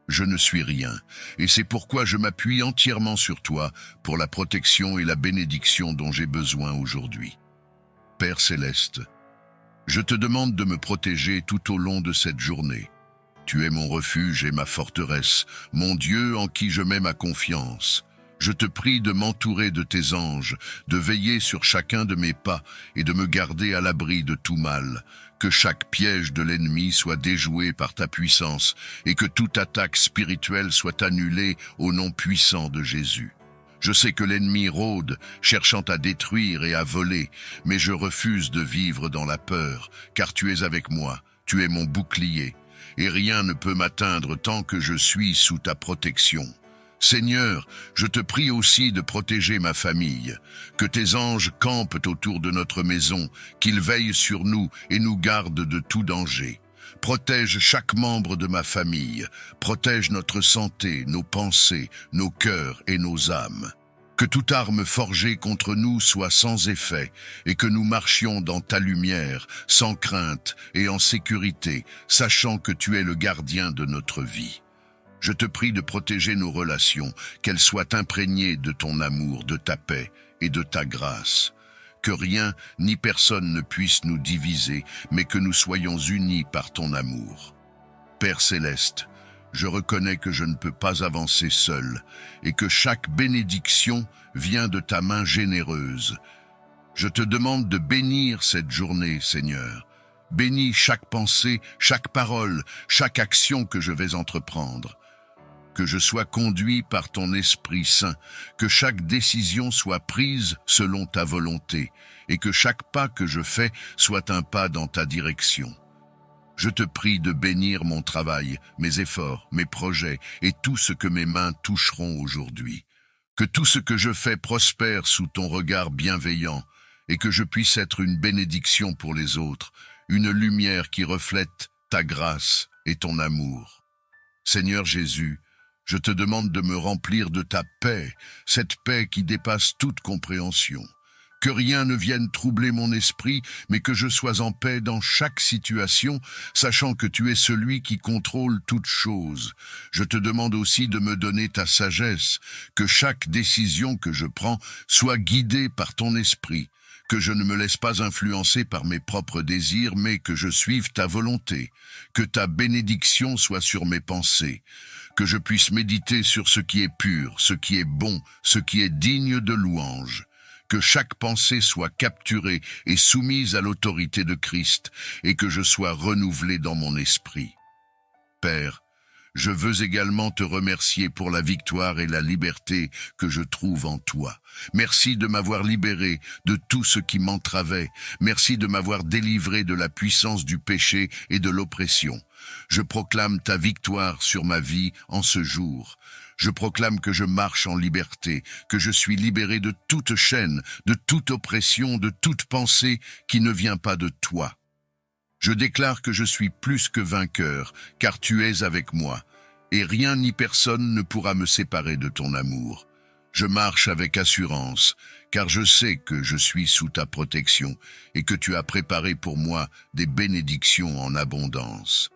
je ne suis rien, et c'est pourquoi je m'appuie entièrement sur toi pour la protection et la bénédiction dont j'ai besoin aujourd'hui. Père céleste, je te demande de me protéger tout au long de cette journée. Tu es mon refuge et ma forteresse, mon Dieu en qui je mets ma confiance. Je te prie de m'entourer de tes anges, de veiller sur chacun de mes pas et de me garder à l'abri de tout mal. Que chaque piège de l'ennemi soit déjoué par ta puissance et que toute attaque spirituelle soit annulée au nom puissant de Jésus. Je sais que l'ennemi rôde, cherchant à détruire et à voler, mais je refuse de vivre dans la peur, car tu es avec moi, tu es mon bouclier, et rien ne peut m'atteindre tant que je suis sous ta protection. Seigneur, je te prie aussi de protéger ma famille, que tes anges campent autour de notre maison, qu'ils veillent sur nous et nous gardent de tout danger. Protège chaque membre de ma famille, protège notre santé, nos pensées, nos cœurs et nos âmes. Que toute arme forgée contre nous soit sans effet, et que nous marchions dans ta lumière, sans crainte et en sécurité, sachant que tu es le gardien de notre vie. Je te prie de protéger nos relations, qu'elles soient imprégnées de ton amour, de ta paix et de ta grâce. Que rien ni personne ne puisse nous diviser, mais que nous soyons unis par ton amour. Père céleste, je reconnais que je ne peux pas avancer seul et que chaque bénédiction vient de ta main généreuse. Je te demande de bénir cette journée, Seigneur. Bénis chaque pensée, chaque parole, chaque action que je vais entreprendre. Que je sois conduit par ton Esprit Saint, que chaque décision soit prise selon ta volonté et que chaque pas que je fais soit un pas dans ta direction. Je te prie de bénir mon travail, mes efforts, mes projets et tout ce que mes mains toucheront aujourd'hui. Que tout ce que je fais prospère sous ton regard bienveillant et que je puisse être une bénédiction pour les autres, une lumière qui reflète ta grâce et ton amour. Seigneur Jésus, je te demande de me remplir de ta paix, cette paix qui dépasse toute compréhension. Que rien ne vienne troubler mon esprit, mais que je sois en paix dans chaque situation, sachant que tu es celui qui contrôle toutes choses. Je te demande aussi de me donner ta sagesse, que chaque décision que je prends soit guidée par ton esprit, que je ne me laisse pas influencer par mes propres désirs, mais que je suive ta volonté, que ta bénédiction soit sur mes pensées, que je puisse méditer sur ce qui est pur, ce qui est bon, ce qui est digne de louange. Que chaque pensée soit capturée et soumise à l'autorité de Christ et que je sois renouvelé dans mon esprit. Père, je veux également te remercier pour la victoire et la liberté que je trouve en toi. Merci de m'avoir libéré de tout ce qui m'entravait. Merci de m'avoir délivré de la puissance du péché et de l'oppression. Je proclame ta victoire sur ma vie en ce jour. Je proclame que je marche en liberté, que je suis libéré de toute chaîne, de toute oppression, de toute pensée qui ne vient pas de toi. Je déclare que je suis plus que vainqueur, car tu es avec moi, et rien ni personne ne pourra me séparer de ton amour. Je marche avec assurance, car je sais que je suis sous ta protection et que tu as préparé pour moi des bénédictions en abondance.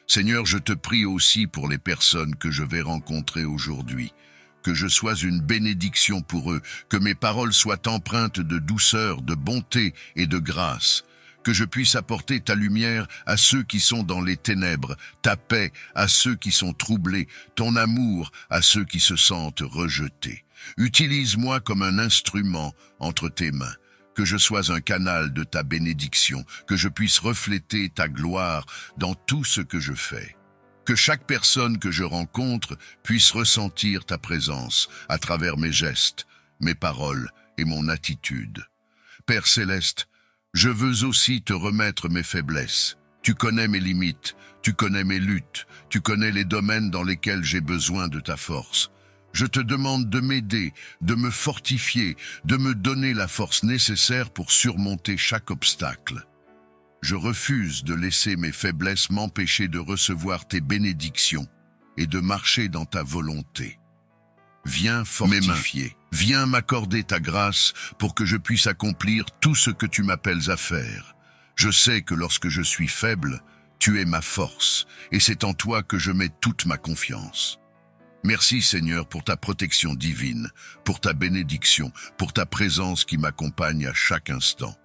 Seigneur, je te prie aussi pour les personnes que je vais rencontrer aujourd'hui, que je sois une bénédiction pour eux, que mes paroles soient empreintes de douceur, de bonté et de grâce, que je puisse apporter ta lumière à ceux qui sont dans les ténèbres, ta paix à ceux qui sont troublés, ton amour à ceux qui se sentent rejetés. Utilise-moi comme un instrument entre tes mains. Que je sois un canal de ta bénédiction, que je puisse refléter ta gloire dans tout ce que je fais. Que chaque personne que je rencontre puisse ressentir ta présence à travers mes gestes, mes paroles et mon attitude. Père céleste, je veux aussi te remettre mes faiblesses. Tu connais mes limites, tu connais mes luttes, tu connais les domaines dans lesquels j'ai besoin de ta force. Je te demande de m'aider, de me fortifier, de me donner la force nécessaire pour surmonter chaque obstacle. Je refuse de laisser mes faiblesses m'empêcher de recevoir tes bénédictions et de marcher dans ta volonté. Viens fortifier, viens m'accorder ta grâce pour que je puisse accomplir tout ce que tu m'appelles à faire. Je sais que lorsque je suis faible, tu es ma force, et c'est en toi que je mets toute ma confiance. Merci Seigneur pour ta protection divine, pour ta bénédiction, pour ta présence qui m'accompagne à chaque instant.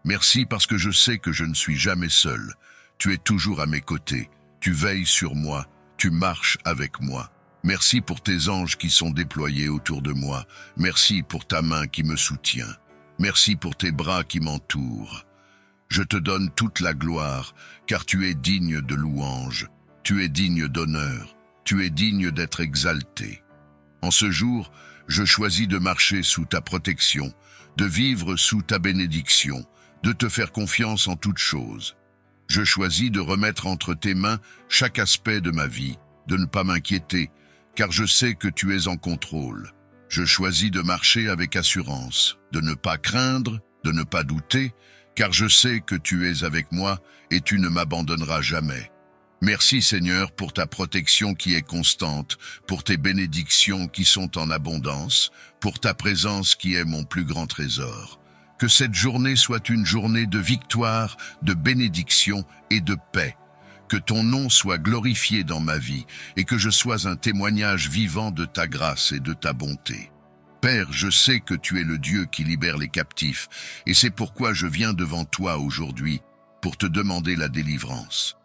Merci parce que je sais que je ne suis jamais seul. Tu es toujours à mes côtés, tu veilles sur moi, tu marches avec moi. Merci pour tes anges qui sont déployés autour de moi. Merci pour ta main qui me soutient. Merci pour tes bras qui m'entourent. Je te donne toute la gloire, car tu es digne de louange, tu es digne d'honneur. Tu es digne d'être exalté. En ce jour, je choisis de marcher sous ta protection, de vivre sous ta bénédiction, de te faire confiance en toutes choses. Je choisis de remettre entre tes mains chaque aspect de ma vie, de ne pas m'inquiéter, car je sais que tu es en contrôle. Je choisis de marcher avec assurance, de ne pas craindre, de ne pas douter, car je sais que tu es avec moi et tu ne m'abandonneras jamais. Merci Seigneur pour ta protection qui est constante, pour tes bénédictions qui sont en abondance, pour ta présence qui est mon plus grand trésor. Que cette journée soit une journée de victoire, de bénédiction et de paix. Que ton nom soit glorifié dans ma vie et que je sois un témoignage vivant de ta grâce et de ta bonté. Père, je sais que tu es le Dieu qui libère les captifs et c'est pourquoi je viens devant toi aujourd'hui pour te demander la délivrance.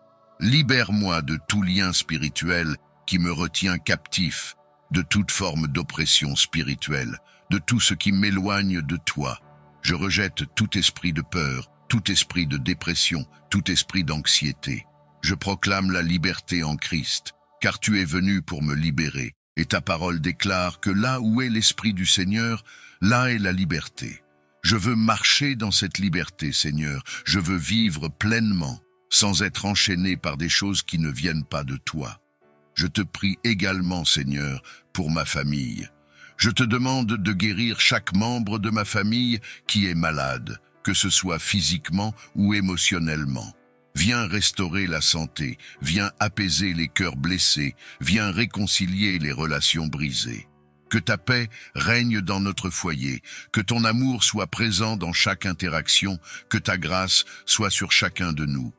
Libère-moi de tout lien spirituel qui me retient captif, de toute forme d'oppression spirituelle, de tout ce qui m'éloigne de toi. Je rejette tout esprit de peur, tout esprit de dépression, tout esprit d'anxiété. Je proclame la liberté en Christ, car tu es venu pour me libérer, et ta parole déclare que là où est l'Esprit du Seigneur, là est la liberté. Je veux marcher dans cette liberté, Seigneur. Je veux vivre pleinement, sans être enchaîné par des choses qui ne viennent pas de toi. Je te prie également, Seigneur, pour ma famille. Je te demande de guérir chaque membre de ma famille qui est malade, que ce soit physiquement ou émotionnellement. Viens restaurer la santé, viens apaiser les cœurs blessés, viens réconcilier les relations brisées. Que ta paix règne dans notre foyer, que ton amour soit présent dans chaque interaction, que ta grâce soit sur chacun de nous.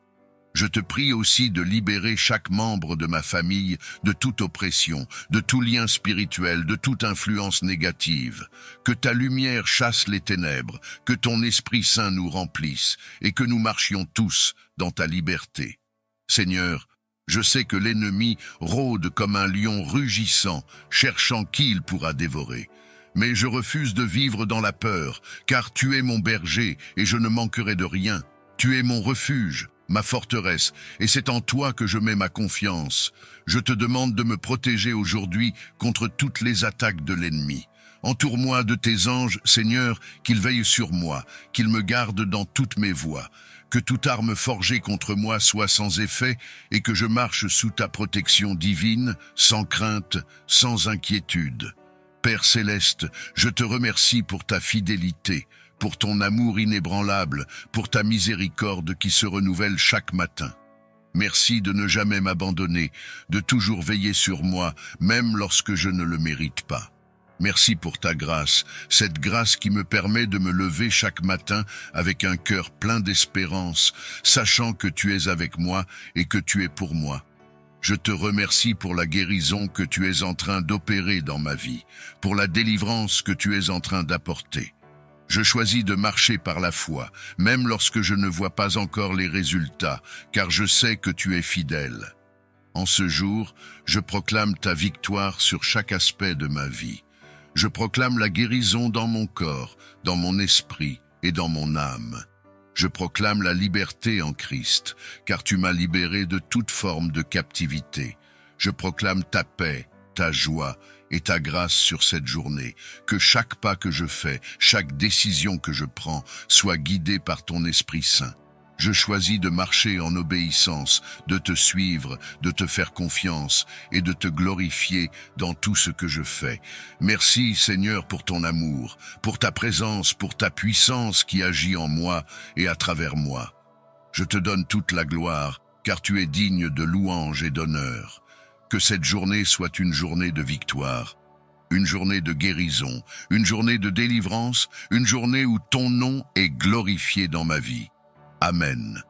Je te prie aussi de libérer chaque membre de ma famille de toute oppression, de tout lien spirituel, de toute influence négative. Que ta lumière chasse les ténèbres, que ton Esprit Saint nous remplisse et que nous marchions tous dans ta liberté. Seigneur, je sais que l'ennemi rôde comme un lion rugissant, cherchant qui il pourra dévorer. Mais je refuse de vivre dans la peur, car tu es mon berger et je ne manquerai de rien. Tu es mon refuge, ma forteresse, et c'est en toi que je mets ma confiance. Je te demande de me protéger aujourd'hui contre toutes les attaques de l'ennemi. Entoure-moi de tes anges, Seigneur, qu'ils veillent sur moi, qu'ils me gardent dans toutes mes voies. Que toute arme forgée contre moi soit sans effet et que je marche sous ta protection divine, sans crainte, sans inquiétude. Père céleste, je te remercie pour ta fidélité, pour ton amour inébranlable, pour ta miséricorde qui se renouvelle chaque matin. Merci de ne jamais m'abandonner, de toujours veiller sur moi, même lorsque je ne le mérite pas. Merci pour ta grâce, cette grâce qui me permet de me lever chaque matin avec un cœur plein d'espérance, sachant que tu es avec moi et que tu es pour moi. Je te remercie pour la guérison que tu es en train d'opérer dans ma vie, pour la délivrance que tu es en train d'apporter. Je choisis de marcher par la foi, même lorsque je ne vois pas encore les résultats, car je sais que tu es fidèle. En ce jour, je proclame ta victoire sur chaque aspect de ma vie. Je proclame la guérison dans mon corps, dans mon esprit et dans mon âme. Je proclame la liberté en Christ, car tu m'as libéré de toute forme de captivité. Je proclame ta paix, ta joie et ta grâce sur cette journée. Que chaque pas que je fais, chaque décision que je prends, soit guidée par ton Esprit Saint. Je choisis de marcher en obéissance, de te suivre, de te faire confiance et de te glorifier dans tout ce que je fais. Merci Seigneur pour ton amour, pour ta présence, pour ta puissance qui agit en moi et à travers moi. Je te donne toute la gloire, car tu es digne de louange et d'honneur. Que cette journée soit une journée de victoire, une journée de guérison, une journée de délivrance, une journée où ton nom est glorifié dans ma vie. Amen.